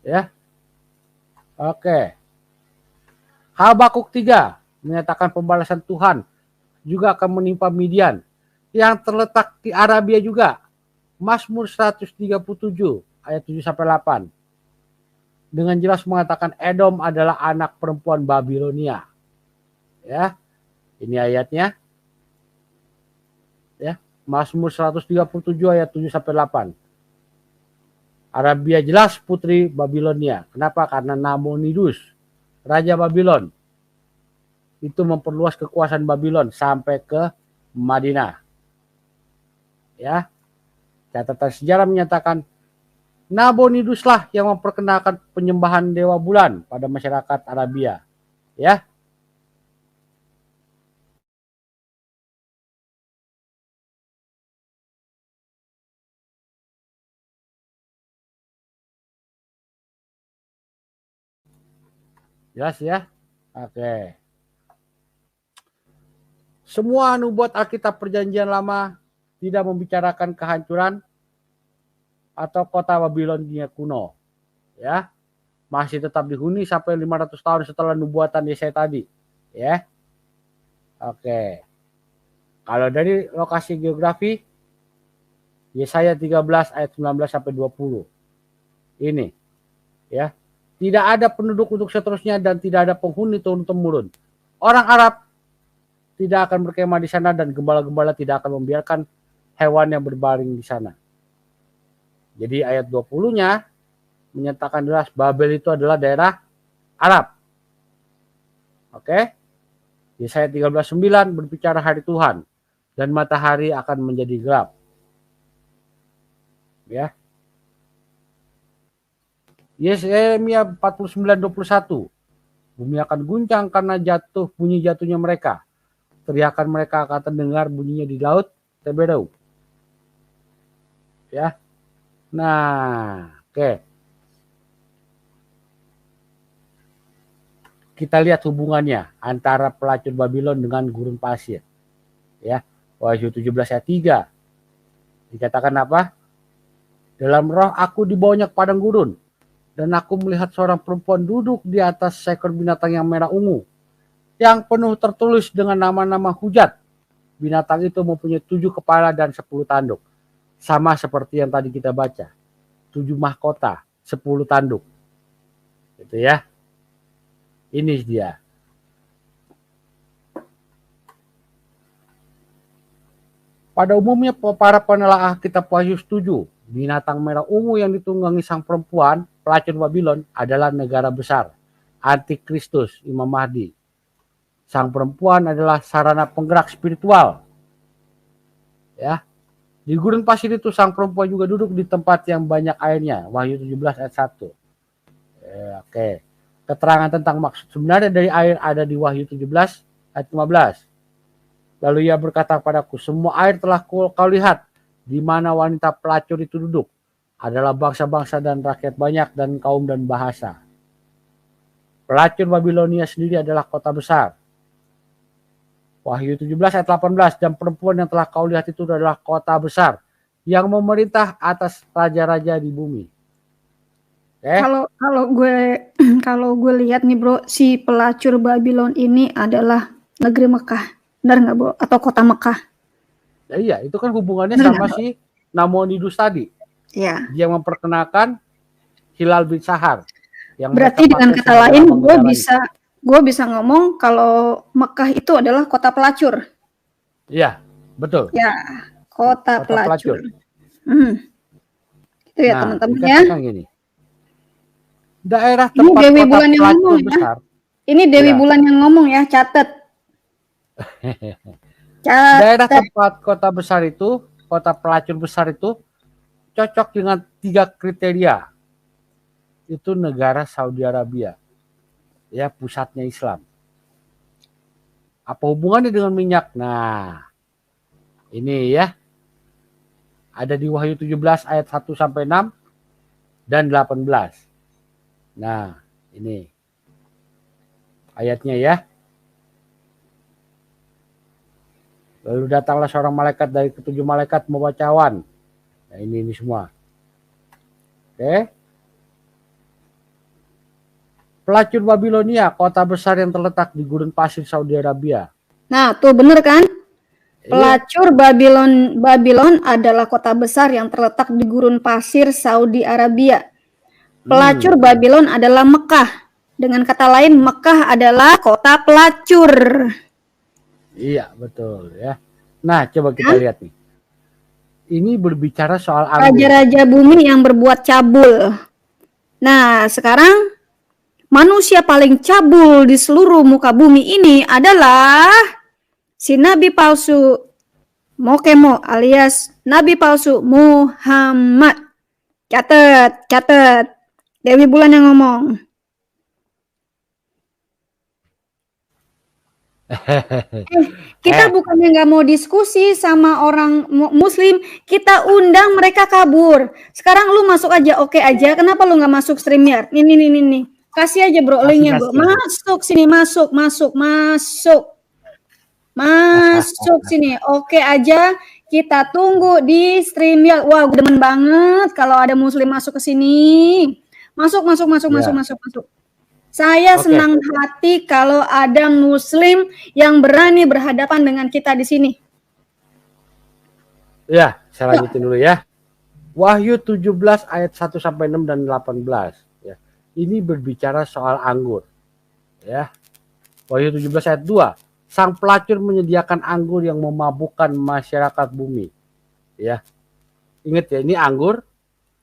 [SPEAKER 1] Ya. Oke. Habakuk 3 menyatakan pembalasan Tuhan juga akan menimpa Midian yang terletak di Arabia juga. Mazmur 137 ayat 7 sampai 8. Dengan jelas mengatakan Edom adalah anak perempuan Babilonia. Ya. Ini ayatnya. Ya. Mazmur 137 ayat 7 sampai 8. Arabia jelas putri Babilonia. Kenapa? Karena Nabonidus, Raja Babylon, itu memperluas kekuasaan Babylon sampai ke Madinah. Ya, catatan sejarah menyatakan Naboniduslah yang memperkenalkan penyembahan dewa bulan pada masyarakat Arabia. Ya. Jelas ya? Oke. Semua nubuat Alkitab Perjanjian Lama tidak membicarakan kehancuran atau kota Babilonia kuno. Ya, masih tetap dihuni sampai 500 tahun setelah nubuatan Yesaya tadi. Ya, oke. Kalau dari lokasi geografi, Yesaya 13 ayat 19 sampai 20. Ini, ya. Tidak ada penduduk untuk seterusnya dan tidak ada penghuni turun-temurun. Orang Arab tidak akan berkemah di sana dan gembala-gembala tidak akan membiarkan hewan yang berbaring di sana. Jadi ayat 20-nya menyatakan jelas Babel itu adalah daerah Arab. Oke. Yesaya 13:9 berbicara hari Tuhan dan matahari akan menjadi gelap. Ya. Yeremia 49:21. Bumi akan guncang karena bunyi jatuhnya mereka. Teriakan mereka akan terdengar bunyinya di laut Teberau. Ya. Nah, oke. Kita lihat hubungannya antara pelacur Babylon dengan gurun pasir. Ya, Wahyu 17 ayat 3. Dikatakan apa? Dalam roh aku dibawanya ke padang gurun, dan aku melihat seorang perempuan duduk di atas seekor binatang yang merah ungu, yang penuh tertulis dengan nama-nama hujat. Binatang itu mempunyai 7 kepala dan 10 tanduk. Sama seperti yang tadi kita baca. 7 mahkota, 10 tanduk. Gitu ya. Ini dia. Pada umumnya para penelaah kitab Wahyu setuju, binatang merah ungu yang ditunggangi sang perempuan, pelacur Babylon, adalah negara besar, antikristus, Imam Mahdi. Sang perempuan adalah sarana penggerak spiritual. Ya. Di gurun pasir itu sang perempuan juga duduk di tempat yang banyak airnya. Wahyu 17 ayat 1. Oke. Keterangan tentang maksud sebenarnya dari air ada di Wahyu 17 ayat 15. Lalu ia berkata padaku, semua air telah kau lihat, di mana wanita pelacur itu duduk. Adalah bangsa-bangsa dan rakyat banyak dan kaum dan bahasa. Pelacur Babilonia sendiri adalah kota besar. Wahyu 17 ayat 18, dan perempuan yang telah kau lihat itu adalah kota besar yang memerintah atas raja-raja di bumi.
[SPEAKER 2] Kalau gue lihat nih bro, si pelacur Babylon ini adalah negeri Mekah, benar nggak bro? Atau kota Mekah?
[SPEAKER 1] Ya, iya, itu kan hubungannya
[SPEAKER 2] Benar
[SPEAKER 1] sama si Nabonidus tadi.
[SPEAKER 2] Ya.
[SPEAKER 1] Dia memperkenalkan Hilal bin Sahar. Yang
[SPEAKER 2] berarti dengan kata lain, gue bisa ngomong kalau Mekah itu adalah kota pelacur.
[SPEAKER 1] Iya, betul.
[SPEAKER 2] Ya, kota pelacur. Itu ya teman-teman ya.
[SPEAKER 1] Gini. Daerah
[SPEAKER 2] ini
[SPEAKER 1] tempat
[SPEAKER 2] Dewi
[SPEAKER 1] kota
[SPEAKER 2] Bulan yang ngomong
[SPEAKER 1] besar.
[SPEAKER 2] Ya. Ini Dewi Bulan yang ngomong ya, catat.
[SPEAKER 1] Daerah tempat kota besar itu, kota pelacur besar itu cocok dengan 3 kriteria. Itu negara Saudi Arabia. Ya, pusatnya Islam. Apa hubungannya dengan minyak? Nah, ini ya. Ada di Wahyu 17 ayat 1 sampai 6 dan 18. Nah, ini ayatnya ya. Lalu datanglah seorang malaikat dari ke-7 malaikat membawa cawan. Nah, ini semua. Oke. Pelacur Babilonia, kota besar yang terletak di gurun pasir Saudi Arabia.
[SPEAKER 2] Nah, tuh bener kan? Pelacur Babylon adalah kota besar yang terletak di gurun pasir Saudi Arabia. Pelacur Babylon adalah Mekah. Dengan kata lain, Mekah adalah kota pelacur.
[SPEAKER 1] Iya, betul ya. Nah, coba kita lihat nih. Ini berbicara soal
[SPEAKER 2] raja-raja bumi yang berbuat cabul. Nah, sekarang manusia paling cabul di seluruh muka bumi ini adalah si nabi palsu Mokemo alias nabi palsu Muhammad. Catat. Dewi Bulan yang ngomong. Kita bukannya nggak mau diskusi sama orang muslim, kita undang mereka kabur. Sekarang lu masuk aja, oke aja. Kenapa lu nggak masuk StreamYard? Nih. Kasih aja bro linknya bro. Masuk sini, masuk sini. Oke aja. Kita tunggu di StreamYard. Wah, gue demen banget kalau ada muslim masuk ke sini. Masuk.
[SPEAKER 1] Ya.
[SPEAKER 2] Saya
[SPEAKER 1] Oke.
[SPEAKER 2] senang hati kalau ada muslim yang berani berhadapan dengan kita di sini.
[SPEAKER 1] Ya, saya lanjutin dulu ya. Wahyu 17 ayat 1 sampai 6 dan 18 ya. Ini berbicara soal anggur. Ya. Wahyu 17 ayat 2. Sang pelacur menyediakan anggur yang memabukkan masyarakat bumi. Ya. Ingat ya, ini anggur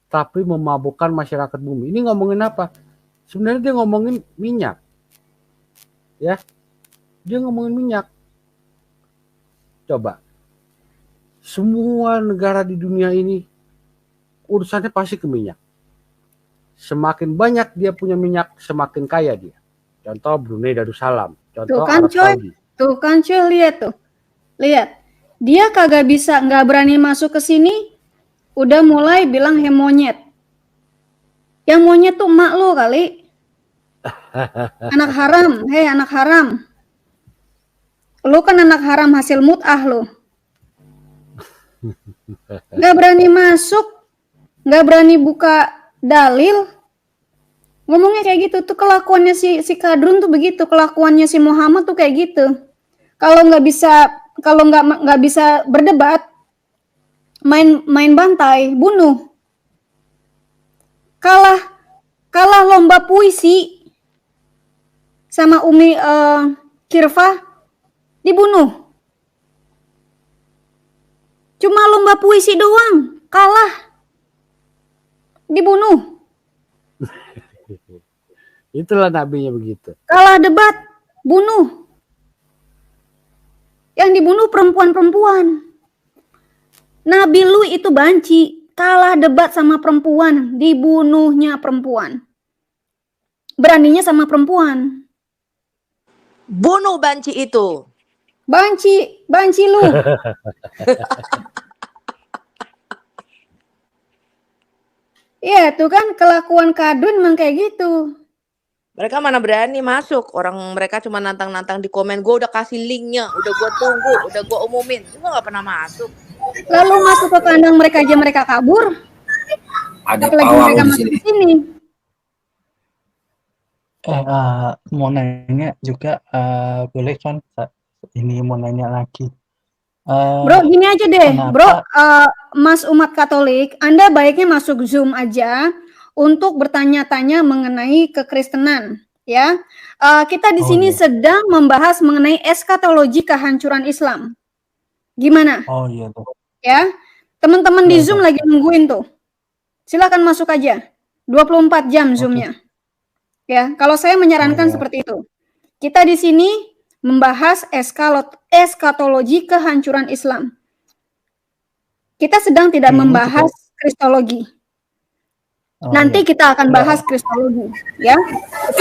[SPEAKER 1] tapi memabukkan masyarakat bumi. Ini ngomongin apa? Sebenarnya dia ngomongin minyak. Ya. Dia ngomongin minyak. Coba. Semua negara di dunia ini urusannya pasti ke minyak. Semakin banyak dia punya minyak, semakin kaya dia. Contoh Brunei Darussalam, contoh Arab Saudi.
[SPEAKER 2] Tuh kan cuy, lihat tuh. Lihat. Dia kagak bisa, nggak berani masuk ke sini, udah mulai bilang monyet. Yang monyet tuh emak lo kali. Anak haram, hei anak haram. Lu kan anak haram hasil mut'ah lo. Nggak berani masuk, nggak berani buka dalil. Ngomongnya kayak gitu tuh, kelakuannya si Kadrun tuh begitu, kelakuannya si Muhammad tuh kayak gitu. Kalau nggak bisa berdebat, main bantai, bunuh. Kalah lomba puisi sama Umi Kirfah, dibunuh. Cuma lomba puisi doang, kalah, dibunuh.
[SPEAKER 1] Itulah nabinya begitu.
[SPEAKER 2] Kalah debat, bunuh. Yang dibunuh perempuan-perempuan. Nabi lu itu banci, kalah debat sama perempuan, dibunuhnya perempuan. Beraninya sama perempuan.
[SPEAKER 6] Bunuh banci itu.
[SPEAKER 2] Banci lu. Iya, tuh kan kelakuan Kadun memang kayak gitu.
[SPEAKER 6] Mereka mana berani masuk. Orang mereka cuma nantang-nantang di komen. Gue udah kasih linknya, udah gue tunggu, udah gue umumin. Gue gak pernah masuk.
[SPEAKER 2] Lalu masuk ke kandang mereka aja mereka kabur.
[SPEAKER 4] Ada
[SPEAKER 2] Apalagi
[SPEAKER 4] pawang
[SPEAKER 2] mereka
[SPEAKER 4] di
[SPEAKER 2] masuk
[SPEAKER 4] sini.
[SPEAKER 2] ke sini.
[SPEAKER 5] Mau nanya juga, boleh kan? Ini mau nanya lagi.
[SPEAKER 2] Bro, gini aja deh, bro,
[SPEAKER 5] Kenapa?
[SPEAKER 2] Mas umat Katolik, Anda baiknya masuk Zoom aja untuk bertanya-tanya mengenai kekristenan, ya. Kita di
[SPEAKER 5] Oh
[SPEAKER 2] sini
[SPEAKER 5] iya.
[SPEAKER 2] sedang membahas mengenai eskatologi kehancuran Islam. Gimana?
[SPEAKER 5] Oh iya tuh.
[SPEAKER 2] Ya, teman-teman di
[SPEAKER 5] Iya
[SPEAKER 2] Zoom
[SPEAKER 5] tuh.
[SPEAKER 2] lagi nungguin tuh. Silakan masuk aja. 24 jam
[SPEAKER 5] Oke.
[SPEAKER 2] Zoom-nya. Ya, kalau saya
[SPEAKER 5] Oh
[SPEAKER 2] menyarankan
[SPEAKER 5] iya.
[SPEAKER 2] seperti itu. Kita di sini membahas eskatologi kehancuran Islam. Kita sedang tidak
[SPEAKER 5] Ini juga.
[SPEAKER 2] membahas kristologi.
[SPEAKER 5] Oh
[SPEAKER 2] Nanti
[SPEAKER 5] iya.
[SPEAKER 2] kita akan bahas kristologi, ya.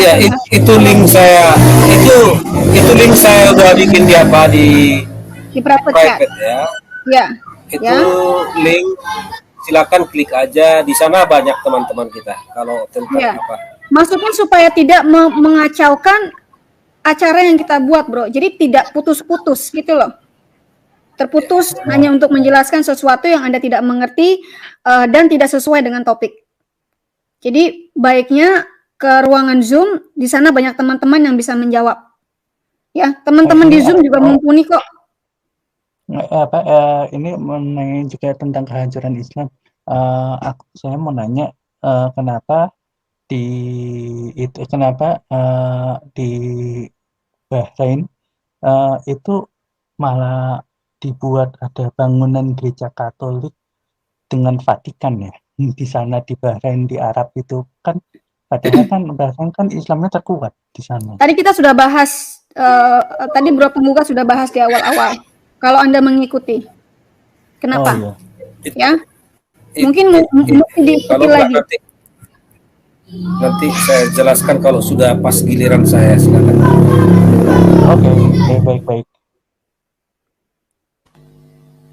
[SPEAKER 4] Ya, itu link saya. Itu link saya udah bikin di apa di
[SPEAKER 2] Di private chat.
[SPEAKER 4] private ya.
[SPEAKER 2] Ya.
[SPEAKER 4] Itu
[SPEAKER 2] Ya.
[SPEAKER 4] link, silakan klik aja, di sana banyak teman-teman kita kalau tentang
[SPEAKER 2] Ya.
[SPEAKER 4] apa.
[SPEAKER 2] Masukin supaya tidak mengacaukan acara yang kita buat, bro. Jadi tidak putus-putus gitu loh. Terputus hanya untuk menjelaskan sesuatu yang Anda tidak mengerti dan tidak sesuai dengan topik. Jadi baiknya ke ruangan Zoom, di sana banyak teman-teman yang bisa menjawab. Ya, teman-teman di Zoom juga mumpuni kok.
[SPEAKER 5] Ini mengenai juga tentang kehancuran Islam. Saya mau nanya, kenapa di Bahrain itu malah dibuat ada bangunan gereja Katolik dengan Vatikan ya, di sana di Bahrain, di Arab itu kan, padahal kan Bahrain kan Islamnya terkuat di sana.
[SPEAKER 2] Tadi kita sudah bahas, tadi Bro Pembuka sudah bahas di awal-awal. Kalau Anda mengikuti, kenapa?
[SPEAKER 5] Oh
[SPEAKER 2] Ya,
[SPEAKER 5] iya.
[SPEAKER 2] mungkin diikuti
[SPEAKER 4] Kalau enggak
[SPEAKER 2] lagi.
[SPEAKER 4] nanti saya jelaskan kalau sudah pas giliran saya, silakan.
[SPEAKER 5] Oke, baik.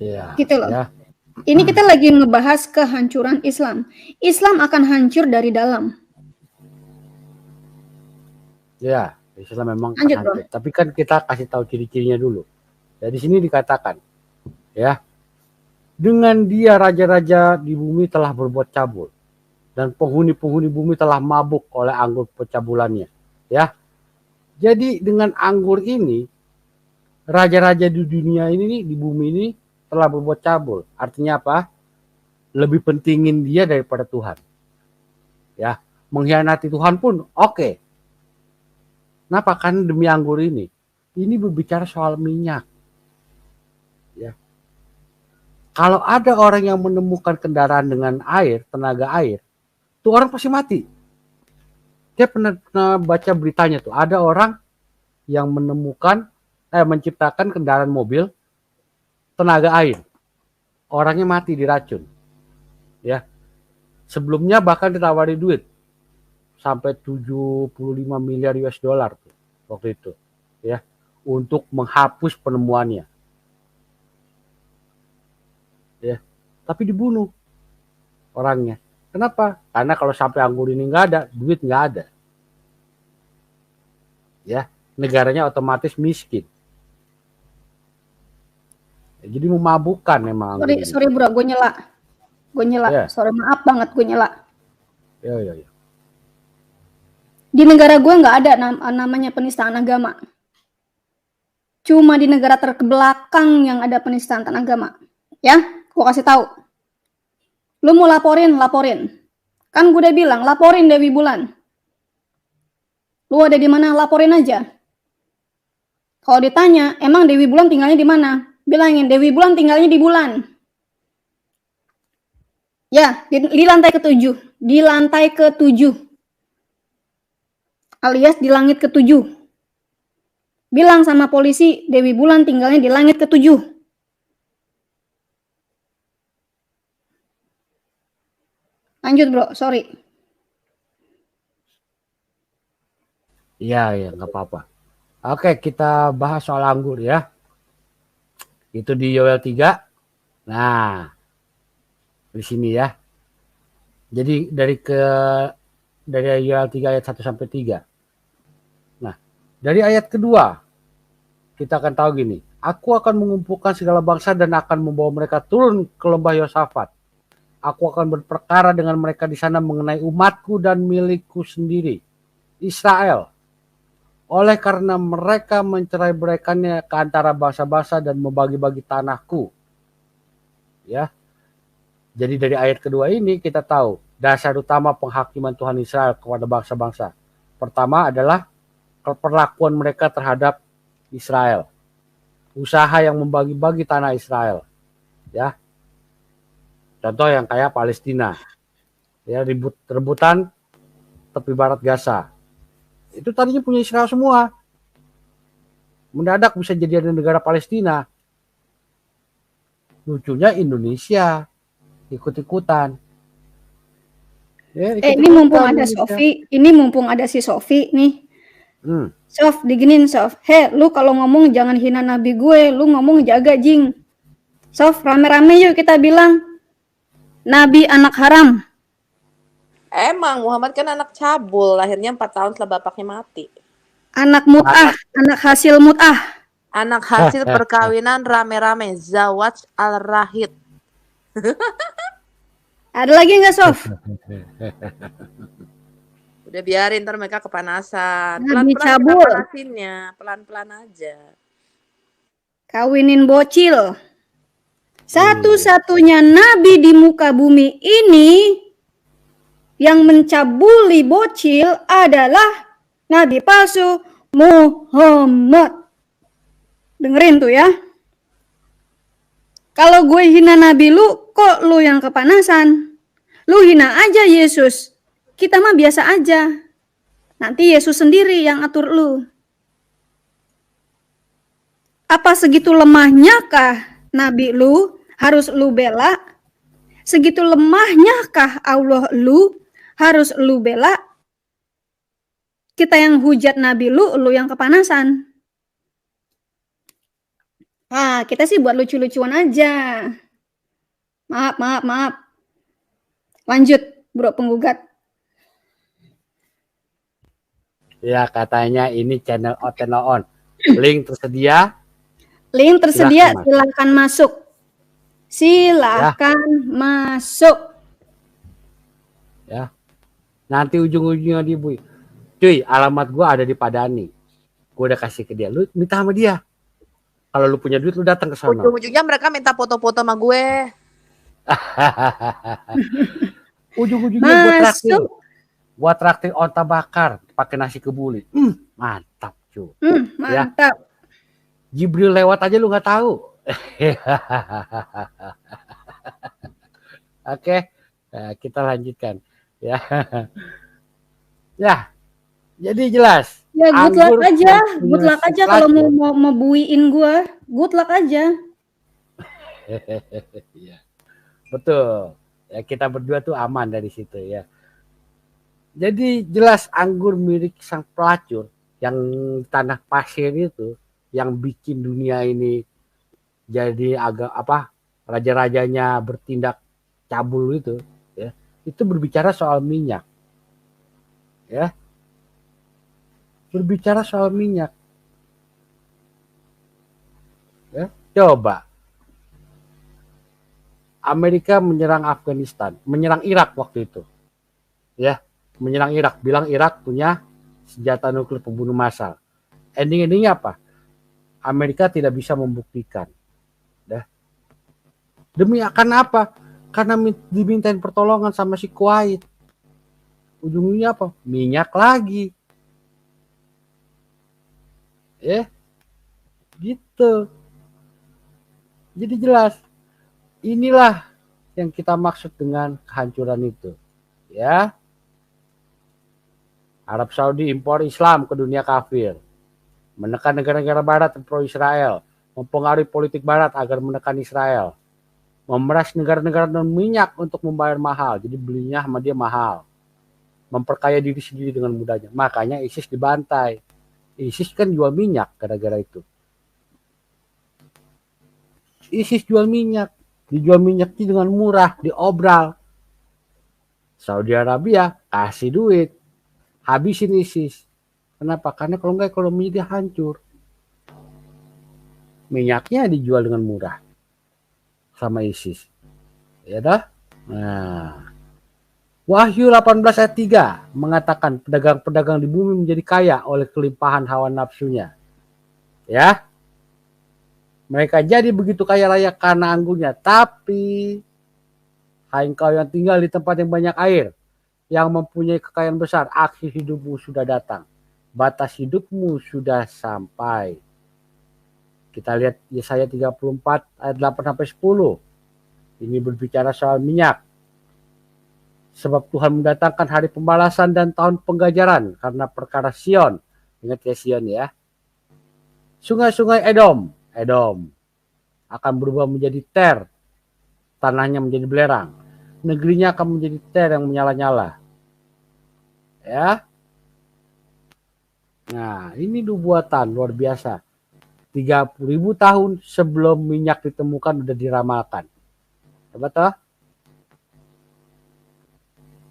[SPEAKER 1] Ya.
[SPEAKER 2] Gitu loh.
[SPEAKER 1] Ya.
[SPEAKER 2] Ini kita lagi ngebahas kehancuran Islam. Islam akan hancur dari dalam.
[SPEAKER 1] Ya, Islam memang
[SPEAKER 2] Lanjut,
[SPEAKER 1] akan
[SPEAKER 2] Bro.
[SPEAKER 1] hancur. Tapi kan kita kasih tahu ciri-cirinya dulu. Ya, di sini dikatakan, ya, Dengan dia raja-raja di bumi telah berbuat cabul dan penghuni-penghuni bumi telah mabuk oleh anggur pencabulannya. Ya, jadi dengan anggur ini raja-raja di dunia ini nih, di bumi ini telah berbuat cabul. Artinya apa? Lebih pentingin dia daripada Tuhan. Ya, mengkhianati Tuhan pun oke. Kenapa? Kan demi anggur ini. Ini berbicara soal minyak. Ya. Kalau ada orang yang menemukan kendaraan dengan air, tenaga air, tuh orang pasti mati. Dia pernah baca beritanya tuh, ada orang yang menciptakan kendaraan mobil tenaga air. Orangnya mati diracun. Ya. Sebelumnya bahkan ditawari duit sampai 75 miliar US dollar tuh, waktu itu, ya, untuk menghapus penemuannya. Ya, tapi dibunuh orangnya. Kenapa? Karena kalau sampai anggur ini nggak ada, duit nggak ada. Ya, negaranya otomatis miskin. Ya, jadi memabukkan memang anggur ini.
[SPEAKER 2] Sorry bro, gue nyela.
[SPEAKER 1] Ya.
[SPEAKER 2] Sorry, maaf banget gue nyela.
[SPEAKER 1] Ya.
[SPEAKER 2] Di negara gue nggak ada namanya penistaan agama. Cuma di negara terbelakang yang ada penistaan agama. Ya, gue kasih tahu. Lu mau laporin. Kan gue udah bilang, laporin Dewi Bulan. Lu ada di mana? Laporin aja. Kalau ditanya, emang Dewi Bulan tinggalnya di mana? Bilangin, Dewi Bulan tinggalnya di bulan. Ya, di lantai ke-7. Di lantai ke-7. Alias di langit ke-7. Bilang sama polisi, Dewi Bulan tinggalnya di langit ke-7. Lanjut bro, sorry.
[SPEAKER 1] Iya, nggak apa-apa. Oke, kita bahas soal anggur ya. Itu di Yoel 3. Nah, di sini ya. Jadi dari Yoel 3 ayat 1 sampai 3. Nah, dari ayat kedua kita akan tahu gini. Aku akan mengumpulkan segala bangsa dan akan membawa mereka turun ke lembah Yosafat. Aku akan berperkara dengan mereka di sana mengenai umatku dan milikku sendiri, Israel. Oleh karena mereka mencerai-beraikannya ke antara bangsa-bangsa dan membagi-bagi tanahku. Ya. Jadi dari ayat kedua ini kita tahu dasar utama penghakiman Tuhan Israel kepada bangsa-bangsa. Pertama adalah perlakuan mereka terhadap Israel. Usaha yang membagi-bagi tanah Israel. Ya. Contoh yang kayak Palestina. Ya, rebutan tepi barat Gaza. Itu tadinya punya Israel semua. Mendadak bisa jadi ada negara Palestina. Lucunya Indonesia ikut-ikutan. Ya,
[SPEAKER 2] Ini mumpung ada Sofi, si Sofi nih. Sof, diginin Sof. Lu kalau ngomong jangan hina nabi gue, lu ngomong jaga jing. Sof, rame-rame yuk kita bilang nabi anak haram.
[SPEAKER 6] Emang Muhammad kan anak cabul, lahirnya 4 tahun setelah bapaknya mati.
[SPEAKER 2] Anak mut'ah, anak hasil mut'ah.
[SPEAKER 6] Anak hasil perkawinan rame-rame, zawaj al-rahid.
[SPEAKER 2] Ada lagi nggak Sof?
[SPEAKER 6] Udah biarin ntar mereka kepanasan.
[SPEAKER 2] Nabi
[SPEAKER 6] Pelan-pelan kita
[SPEAKER 2] cabul.
[SPEAKER 6] panasinnya, pelan-pelan aja.
[SPEAKER 2] Kawinin bocil. Satu-satunya nabi di muka bumi ini yang mencabuli bocil adalah nabi palsu Muhammad. Dengerin tuh ya. Kalau gue hina nabi lu, kok lu yang kepanasan? Lu hina aja Yesus. Kita mah biasa aja. Nanti Yesus sendiri yang atur lu. Apa segitu lemahnya kah nabi lu harus lu bela? Segitu lemahnya kah Allah lu harus lu bela? Kita yang hujat nabi lu yang kepanasan. Nah, kita sih buat lucu-lucuan aja. Maaf. Lanjut, bro penggugat.
[SPEAKER 1] Ya, katanya ini channel Oteno On. Link tersedia.
[SPEAKER 2] Silakan masuk. Silahkan masuk.
[SPEAKER 1] Ya. Nanti ujung-ujungnya di Bu. Cuy, alamat gua ada di Padani. Gua udah kasih ke dia. Lu minta sama dia. Kalau lu punya duit lu datang ke sana.
[SPEAKER 6] Ujung-ujungnya mereka minta foto-foto sama gue.
[SPEAKER 1] Ujung-ujungnya
[SPEAKER 2] Masuk.
[SPEAKER 1] gua traktir onta bakar pakai nasi kebuli. Mantap, cuy.
[SPEAKER 2] Mantap.
[SPEAKER 1] Jibril lewat aja lu nggak tahu. Oke, kita lanjutkan ya. Ya, jadi jelas.
[SPEAKER 2] Ya, good luck
[SPEAKER 1] Anggur
[SPEAKER 2] aja.
[SPEAKER 1] yang punya
[SPEAKER 2] Good luck
[SPEAKER 1] si
[SPEAKER 2] aja kalau
[SPEAKER 1] pelacur.
[SPEAKER 2] mau buiin gua. Good luck aja.
[SPEAKER 1] Iya, betul. Ya, kita berdua tuh aman dari situ ya. Jadi jelas anggur milik sang pelacur yang tanah pasir itu yang bikin dunia ini jadi agak apa raja-rajanya bertindak cabul itu ya. Itu berbicara soal minyak. Ya. Berbicara soal minyak. Ya. Coba Amerika menyerang Afghanistan, menyerang Irak waktu itu. Ya, menyerang Irak, bilang Irak punya senjata nuklir pembunuh massal. Ending-endingnya apa? Amerika tidak bisa membuktikan. Ya. Demi akan apa? Karena dimintain pertolongan sama si Kuwait. Ujungnya apa? Minyak lagi. Ya, gitu. Jadi jelas. Inilah yang kita maksud dengan kehancuran itu. Ya. Arab Saudi impor Islam ke dunia kafir. Menekan negara-negara barat pro-Israel. Mempengaruhi politik barat agar menekan Israel. Memeras negara-negara non minyak untuk membayar mahal. Jadi belinya sama dia mahal. Memperkaya diri sendiri dengan mudahnya. Makanya ISIS dibantai. ISIS kan jual minyak gara-gara itu. ISIS jual minyak. Dijual minyaknya dengan murah, diobral. Saudi Arabia kasih duit, habisin ISIS. Kenapa? Karena kalau enggak ekonominya dia hancur. Minyaknya dijual dengan murah sama ISIS. Ya dah. Nah, Wahyu 18 ayat 3 mengatakan pedagang-pedagang di bumi menjadi kaya oleh kelimpahan hawa nafsunya. Ya. Mereka jadi begitu kaya raya karena anggurnya. Tapi, hai engkau yang tinggal di tempat yang banyak air, yang mempunyai kekayaan besar, akhir hidupmu sudah datang. Batas hidupmu sudah sampai. Kita lihat Yesaya 34 ayat 8-10. Ini berbicara soal minyak. Sebab Tuhan mendatangkan hari pembalasan dan tahun penggajaran karena perkara Sion. Ingat ya Sion ya. Sungai-sungai Edom akan berubah menjadi ter, tanahnya menjadi belerang, negerinya akan menjadi ter yang menyala-nyala. Ya. Nah, ini nubuatan luar biasa. 30.000 tahun sebelum minyak ditemukan udah diramalkan. Coba toh?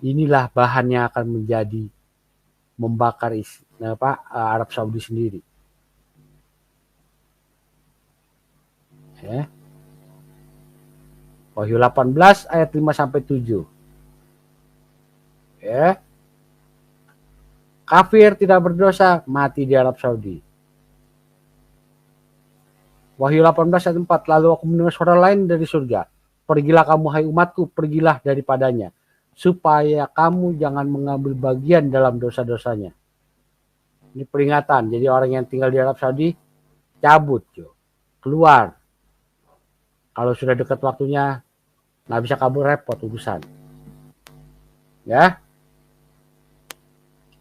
[SPEAKER 1] Inilah bahan yang akan menjadi membakar Arab Saudi sendiri. Ya. Wahyu 18 ayat 5-7. Ya. Kafir tidak berdosa mati di Arab Saudi. Wahyu 18 ayat 4. Lalu aku mendengar suara lain dari surga. Pergilah kamu hai umatku, pergilah daripadanya. Supaya kamu jangan mengambil bagian dalam dosa-dosanya. Ini peringatan. Jadi orang yang tinggal di Arab Saudi cabut. Keluar. Kalau sudah dekat waktunya, nggak bisa kabur, repot urusan. Ya.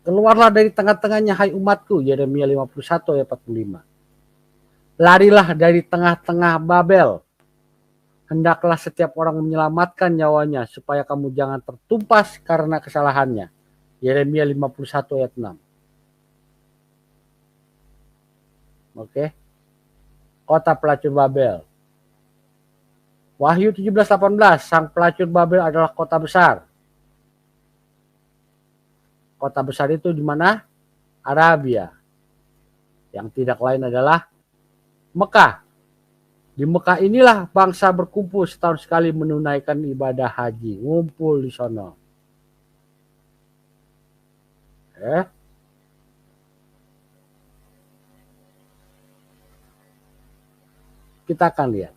[SPEAKER 1] Keluarlah dari tengah-tengahnya hai umatku. Yeremia 51 ayat 45. Larilah dari tengah-tengah Babel. Hendaklah setiap orang menyelamatkan nyawanya supaya kamu jangan tertumpas karena kesalahannya. Yeremia 51 ayat 6. Oke. Kota pelacur Babel. Wahyu 17:18, sang pelacur Babel adalah kota besar. Kota besar itu di mana? Arabia. Yang tidak lain adalah Mekah. Di Mekah inilah bangsa berkumpul setahun sekali menunaikan ibadah haji, ngumpul di sono. Kita akan lihat.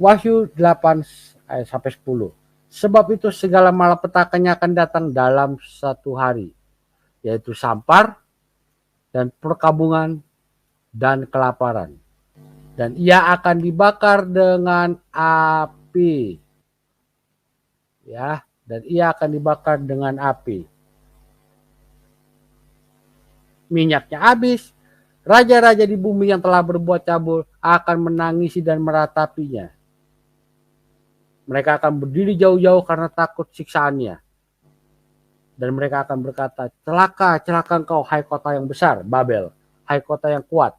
[SPEAKER 1] Wahyu 8 ayat sampai 10. Sebab itu segala malapetakannya akan datang dalam satu hari, yaitu sampar dan perkabungan dan kelaparan. Dan ia akan dibakar dengan api. Ya, dan ia akan dibakar dengan api. Minyaknya habis. Raja-raja di bumi yang telah berbuat cabul akan menangisi dan meratapinya. Mereka akan berdiri jauh-jauh karena takut siksaannya. Dan mereka akan berkata, celaka, celaka engkau hai kota yang besar, Babel, hai kota yang kuat.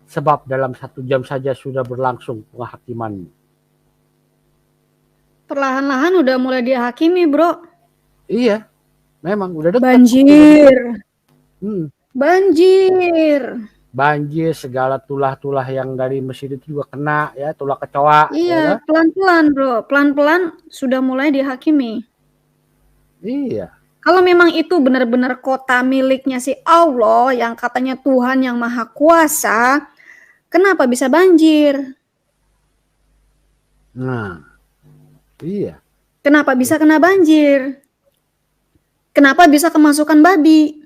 [SPEAKER 1] Sebab dalam 1 jam saja sudah berlangsung penghakimanmu.
[SPEAKER 2] Perlahan-lahan udah mulai dihakimi, bro.
[SPEAKER 1] Iya, memang udah dekat.
[SPEAKER 2] Banjir.
[SPEAKER 1] Banjir, segala tulah-tulah yang dari Mesir itu juga kena ya, tulah kecoa.
[SPEAKER 2] Iya, pelan-pelan bro, pelan-pelan sudah mulai dihakimi.
[SPEAKER 1] Iya.
[SPEAKER 2] Kalau memang itu benar-benar kota miliknya si Allah yang katanya Tuhan yang Maha Kuasa, kenapa bisa banjir?
[SPEAKER 1] Nah, iya.
[SPEAKER 2] Kenapa bisa kena banjir? Kenapa bisa kemasukan babi?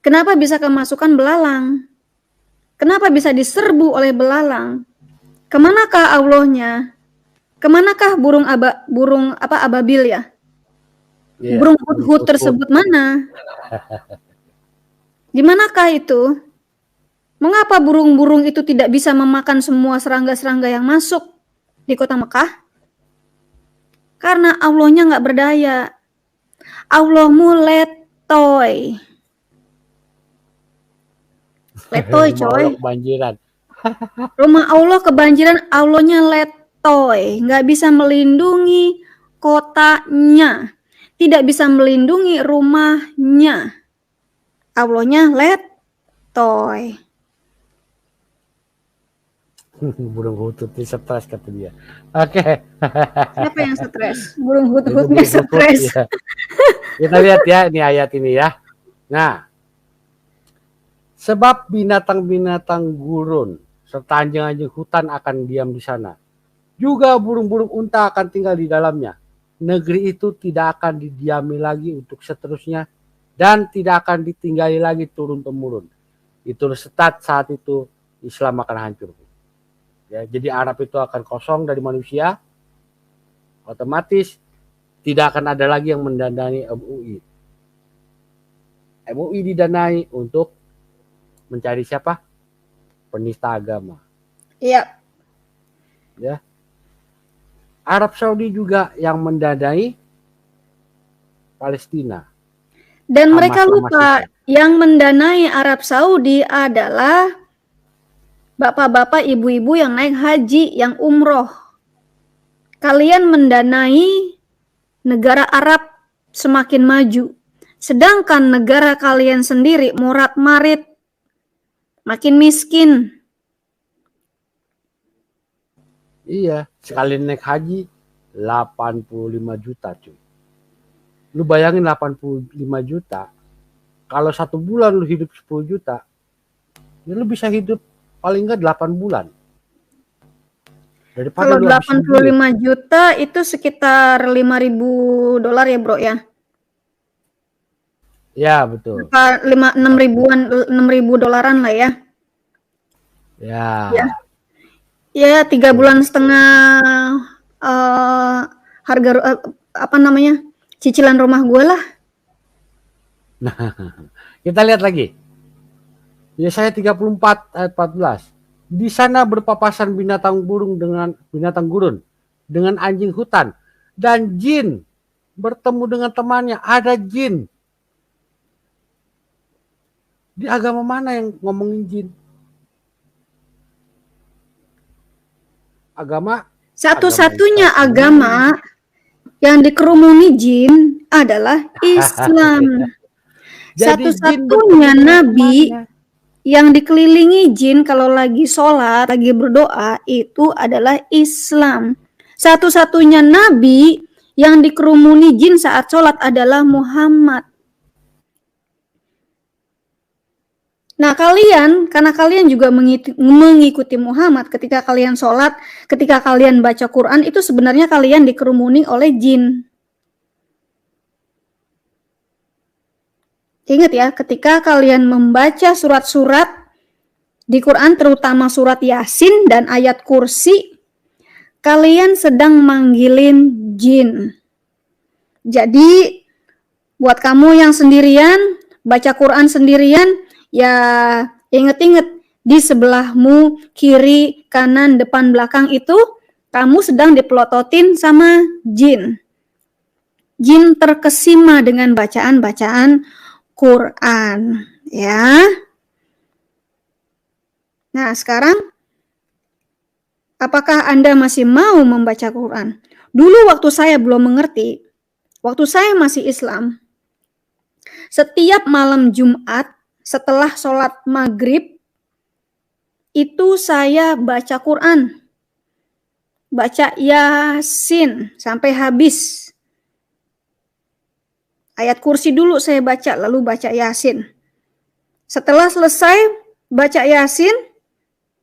[SPEAKER 2] Kenapa bisa kemasukan belalang? Kenapa bisa diserbu oleh belalang? Kemanakah Allahnya? Kemanakah burung ababil ya?
[SPEAKER 1] Iya,
[SPEAKER 2] burung hut-hut tersebut mana? Di manakah itu? Mengapa burung-burung itu tidak bisa memakan semua serangga-serangga yang masuk di kota Mekah? Karena Allahnya nggak berdaya. Allahmu letoy. Letoy coy.
[SPEAKER 1] Kebanjiran.
[SPEAKER 2] Rumah Allah kebanjiran, Allahnya letoy. Nggak bisa melindungi kotanya. Tidak bisa melindungi rumahnya. Allahnya letoy.
[SPEAKER 1] Burung hutut ini stres kata dia. Oke.
[SPEAKER 2] Siapa yang stres? Burung hut-hutnya stres.
[SPEAKER 1] Ya. Kita lihat ya ini ayat ini ya. Nah, sebab binatang-binatang gurun serta anjing-anjing hutan akan diam di sana. Juga burung-burung unta akan tinggal di dalamnya. Negeri itu tidak akan didiami lagi untuk seterusnya dan tidak akan ditinggali lagi turun-temurun. Itu saat itu Islam akan hancur. Ya, jadi Arab itu akan kosong dari manusia, otomatis tidak akan ada lagi yang mendanai MUI. MUI didanai untuk mencari siapa? Penista agama.
[SPEAKER 2] Iya.
[SPEAKER 1] Ya. Arab Saudi juga yang mendanai Palestina.
[SPEAKER 2] Dan mereka lupa yang mendanai Arab Saudi adalah bapak-bapak, ibu-ibu yang naik haji, yang umroh. Kalian mendanai negara Arab semakin maju. Sedangkan negara kalian sendiri morat-marit, makin miskin.
[SPEAKER 1] Iya, sekali naik haji 85 juta cuy. Lu bayangin 85 juta. Kalau 1 bulan lu hidup 10 juta, ya lu bisa hidup paling enggak 8 bulan. Daripada
[SPEAKER 2] kalau 85 juta itu sekitar $5.000 ya bro ya?
[SPEAKER 1] Ya betul.
[SPEAKER 2] 6.000 $6.000 lah ya?
[SPEAKER 1] Ya.
[SPEAKER 2] Ya 3 bulan setengah harga cicilan rumah gue lah.
[SPEAKER 1] Nah, kita lihat lagi. Yesaya 34 ayat 14. Di sana berpapasan binatang gurun dengan anjing hutan dan jin bertemu dengan temannya. Ada jin. Di agama mana yang ngomongin jin? Agama
[SPEAKER 2] satu-satunya agama yang dikerumuni jin adalah Islam. Satu-satunya nabi yang dikelilingi jin kalau lagi sholat, lagi berdoa, itu adalah Islam. Satu-satunya nabi yang dikerumuni jin saat sholat adalah Muhammad. Nah, karena kalian juga mengikuti Muhammad ketika kalian sholat, ketika kalian baca Quran, itu sebenarnya kalian dikerumuni oleh jin. Ingat ya, ketika kalian membaca surat-surat di Quran, terutama surat Yasin dan ayat kursi, kalian sedang manggilin jin. Jadi, buat kamu yang sendirian, baca Quran sendirian, ya inget-inget di sebelahmu, kiri, kanan, depan, belakang itu, kamu sedang dipelototin sama jin. Jin terkesima dengan bacaan-bacaan Quran, ya. Nah, sekarang apakah Anda masih mau membaca Quran? Dulu waktu saya belum mengerti, waktu saya masih Islam, setiap malam Jumat setelah sholat maghrib, itu saya baca Quran. Baca Yasin sampai habis. Ayat kursi dulu saya baca, lalu baca Yasin. Setelah selesai baca Yasin,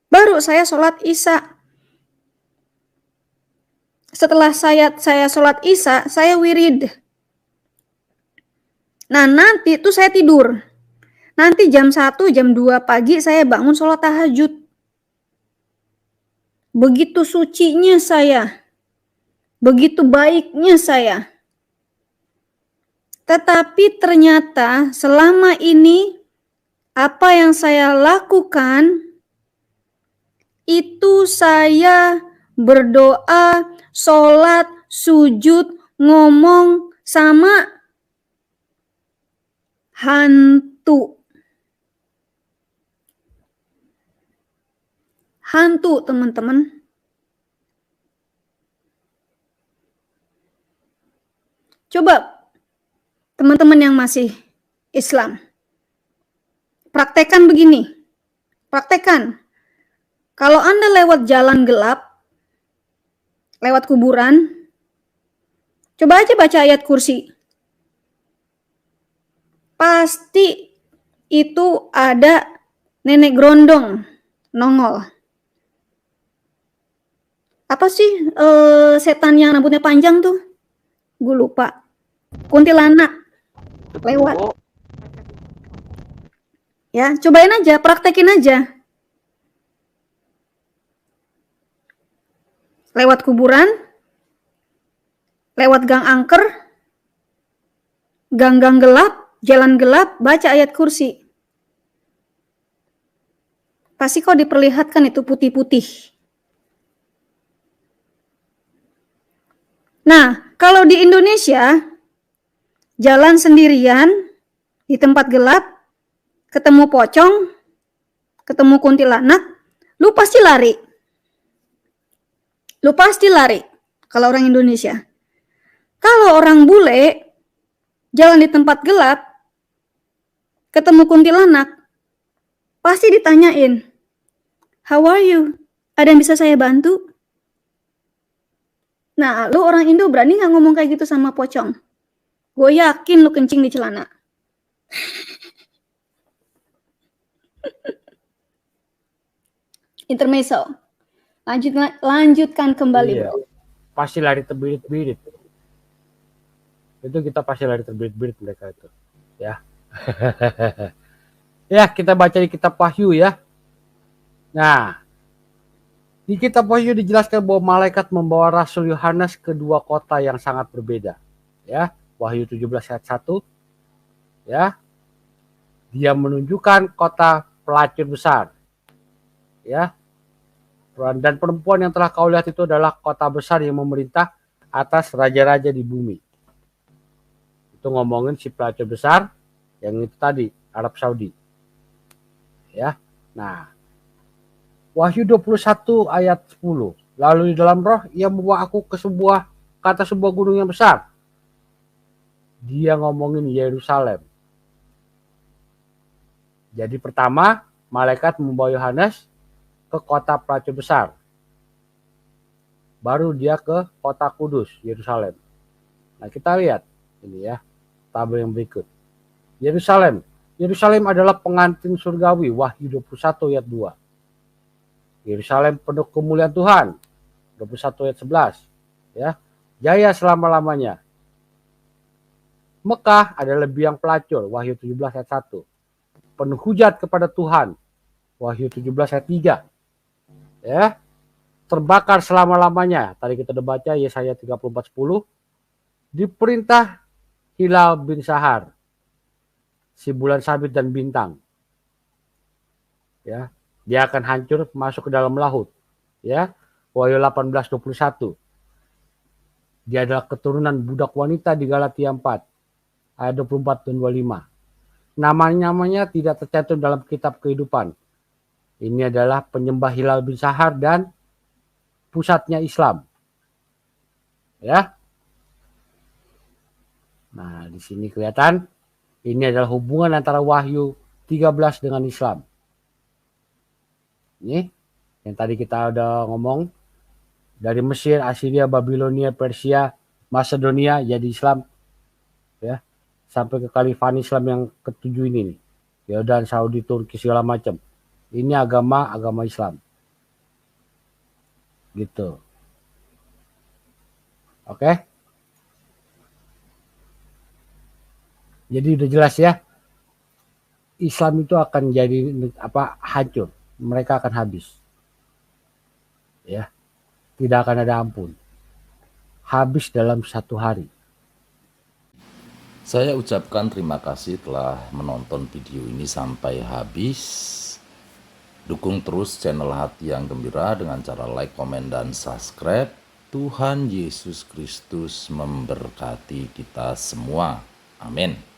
[SPEAKER 2] baru saya sholat Isya. Setelah saya sholat Isya, saya wirid. Nah, nanti itu saya tidur. Nanti jam 1, jam 2 pagi saya bangun sholat tahajud. Begitu sucinya saya. Begitu baiknya saya. Tetapi ternyata selama ini apa yang saya lakukan itu saya berdoa, sholat, sujud, ngomong sama hantu. Hantu, teman-teman. Coba teman-teman yang masih Islam, praktekkan begini. Praktekkan. Kalau Anda lewat jalan gelap, lewat kuburan, coba aja baca ayat kursi. Pasti itu ada nenek grondong nongol. Apa sih setan yang rambutnya panjang tuh? Gue lupa. Kuntilanak lewat. Ya, cobain aja, praktekin aja. Lewat kuburan, lewat gang angker, gang-gang gelap, jalan gelap, baca ayat kursi. Pasti kok diperlihatkan itu putih-putih. Nah, kalau di Indonesia, jalan sendirian di tempat gelap, ketemu pocong, ketemu kuntilanak, lu pasti lari. Lu pasti lari kalau orang Indonesia. Kalau orang bule, jalan di tempat gelap, ketemu kuntilanak, pasti ditanyain, "How are you? Ada yang bisa saya bantu?" Nah, lu orang Indo berani nggak ngomong kayak gitu sama pocong? Gue yakin lu kencing di celana. Intermezzo. Lanjutkan kembali,
[SPEAKER 1] Iya.
[SPEAKER 2] bro.
[SPEAKER 1] Pasti lari terbirit-birit. Itu kita pasti lari terbirit-birit mereka itu. Ya. Ya, kita baca di kitab Wahyu ya. Nah, di kitab Wahyu dijelaskan bahwa malaikat membawa Rasul Yohanes ke dua kota yang sangat berbeda. Ya, Wahyu 17 ayat 1. Ya. Dia menunjukkan kota pelacur besar. Ya. Dan perempuan yang telah kau lihat itu adalah kota besar yang memerintah atas raja-raja di bumi. Itu ngomongin si pelacur besar yang itu tadi, Arab Saudi. Ya. Nah, Wahyu 21 ayat 10. Lalu di dalam roh ia membawa aku ke sebuah gunung yang besar. Dia ngomongin Yerusalem. Jadi pertama malaikat membawa Yohanes ke kota pelacur besar. Baru dia ke kota kudus, Yerusalem. Nah, kita lihat ini ya, tabel yang berikut. Yerusalem. Yerusalem adalah pengantin surgawi, Wahyu 21 ayat 2. Yerusalem penuh kemuliaan Tuhan, 21 ayat 11. Ya, jaya selama-lamanya. Mekah adalah biang pelacur, Wahyu 17 ayat 1. Penuh hujat kepada Tuhan, Wahyu 17 ayat 3. Ya, terbakar selama-lamanya. Tadi kita udah baca Yesaya 34:10. Diperintah Hilal bin Sahar, si bulan sabit dan bintang. Ya, dia akan hancur masuk ke dalam laut. Ya, Wahyu 18:21. Dia adalah keturunan budak wanita di Galatia 4 ayat 24 dan 25. Namanya tidak tercantum dalam kitab kehidupan. Ini adalah penyembah Hilal bin Sahar dan pusatnya Islam. Ya. Nah, di sini kelihatan ini adalah hubungan antara Wahyu 13 dengan Islam. Ini yang tadi kita udah ngomong, dari Mesir, Assyria, Babilonia, Persia, Macedonia jadi Islam, ya, sampai ke Khalifah Islam yang ketujuh ini nih, Yordan, Saudi, Turki, segala macam. Ini agama Islam, gitu. Oke. Jadi udah jelas ya, Islam itu akan jadi hancur, mereka akan habis, ya, tidak akan ada ampun, habis dalam 1 hari.
[SPEAKER 3] Saya ucapkan terima kasih telah menonton video ini sampai habis. Dukung terus channel Hati yang Gembira dengan cara like, komen, dan subscribe. Tuhan Yesus Kristus memberkati kita semua. Amin.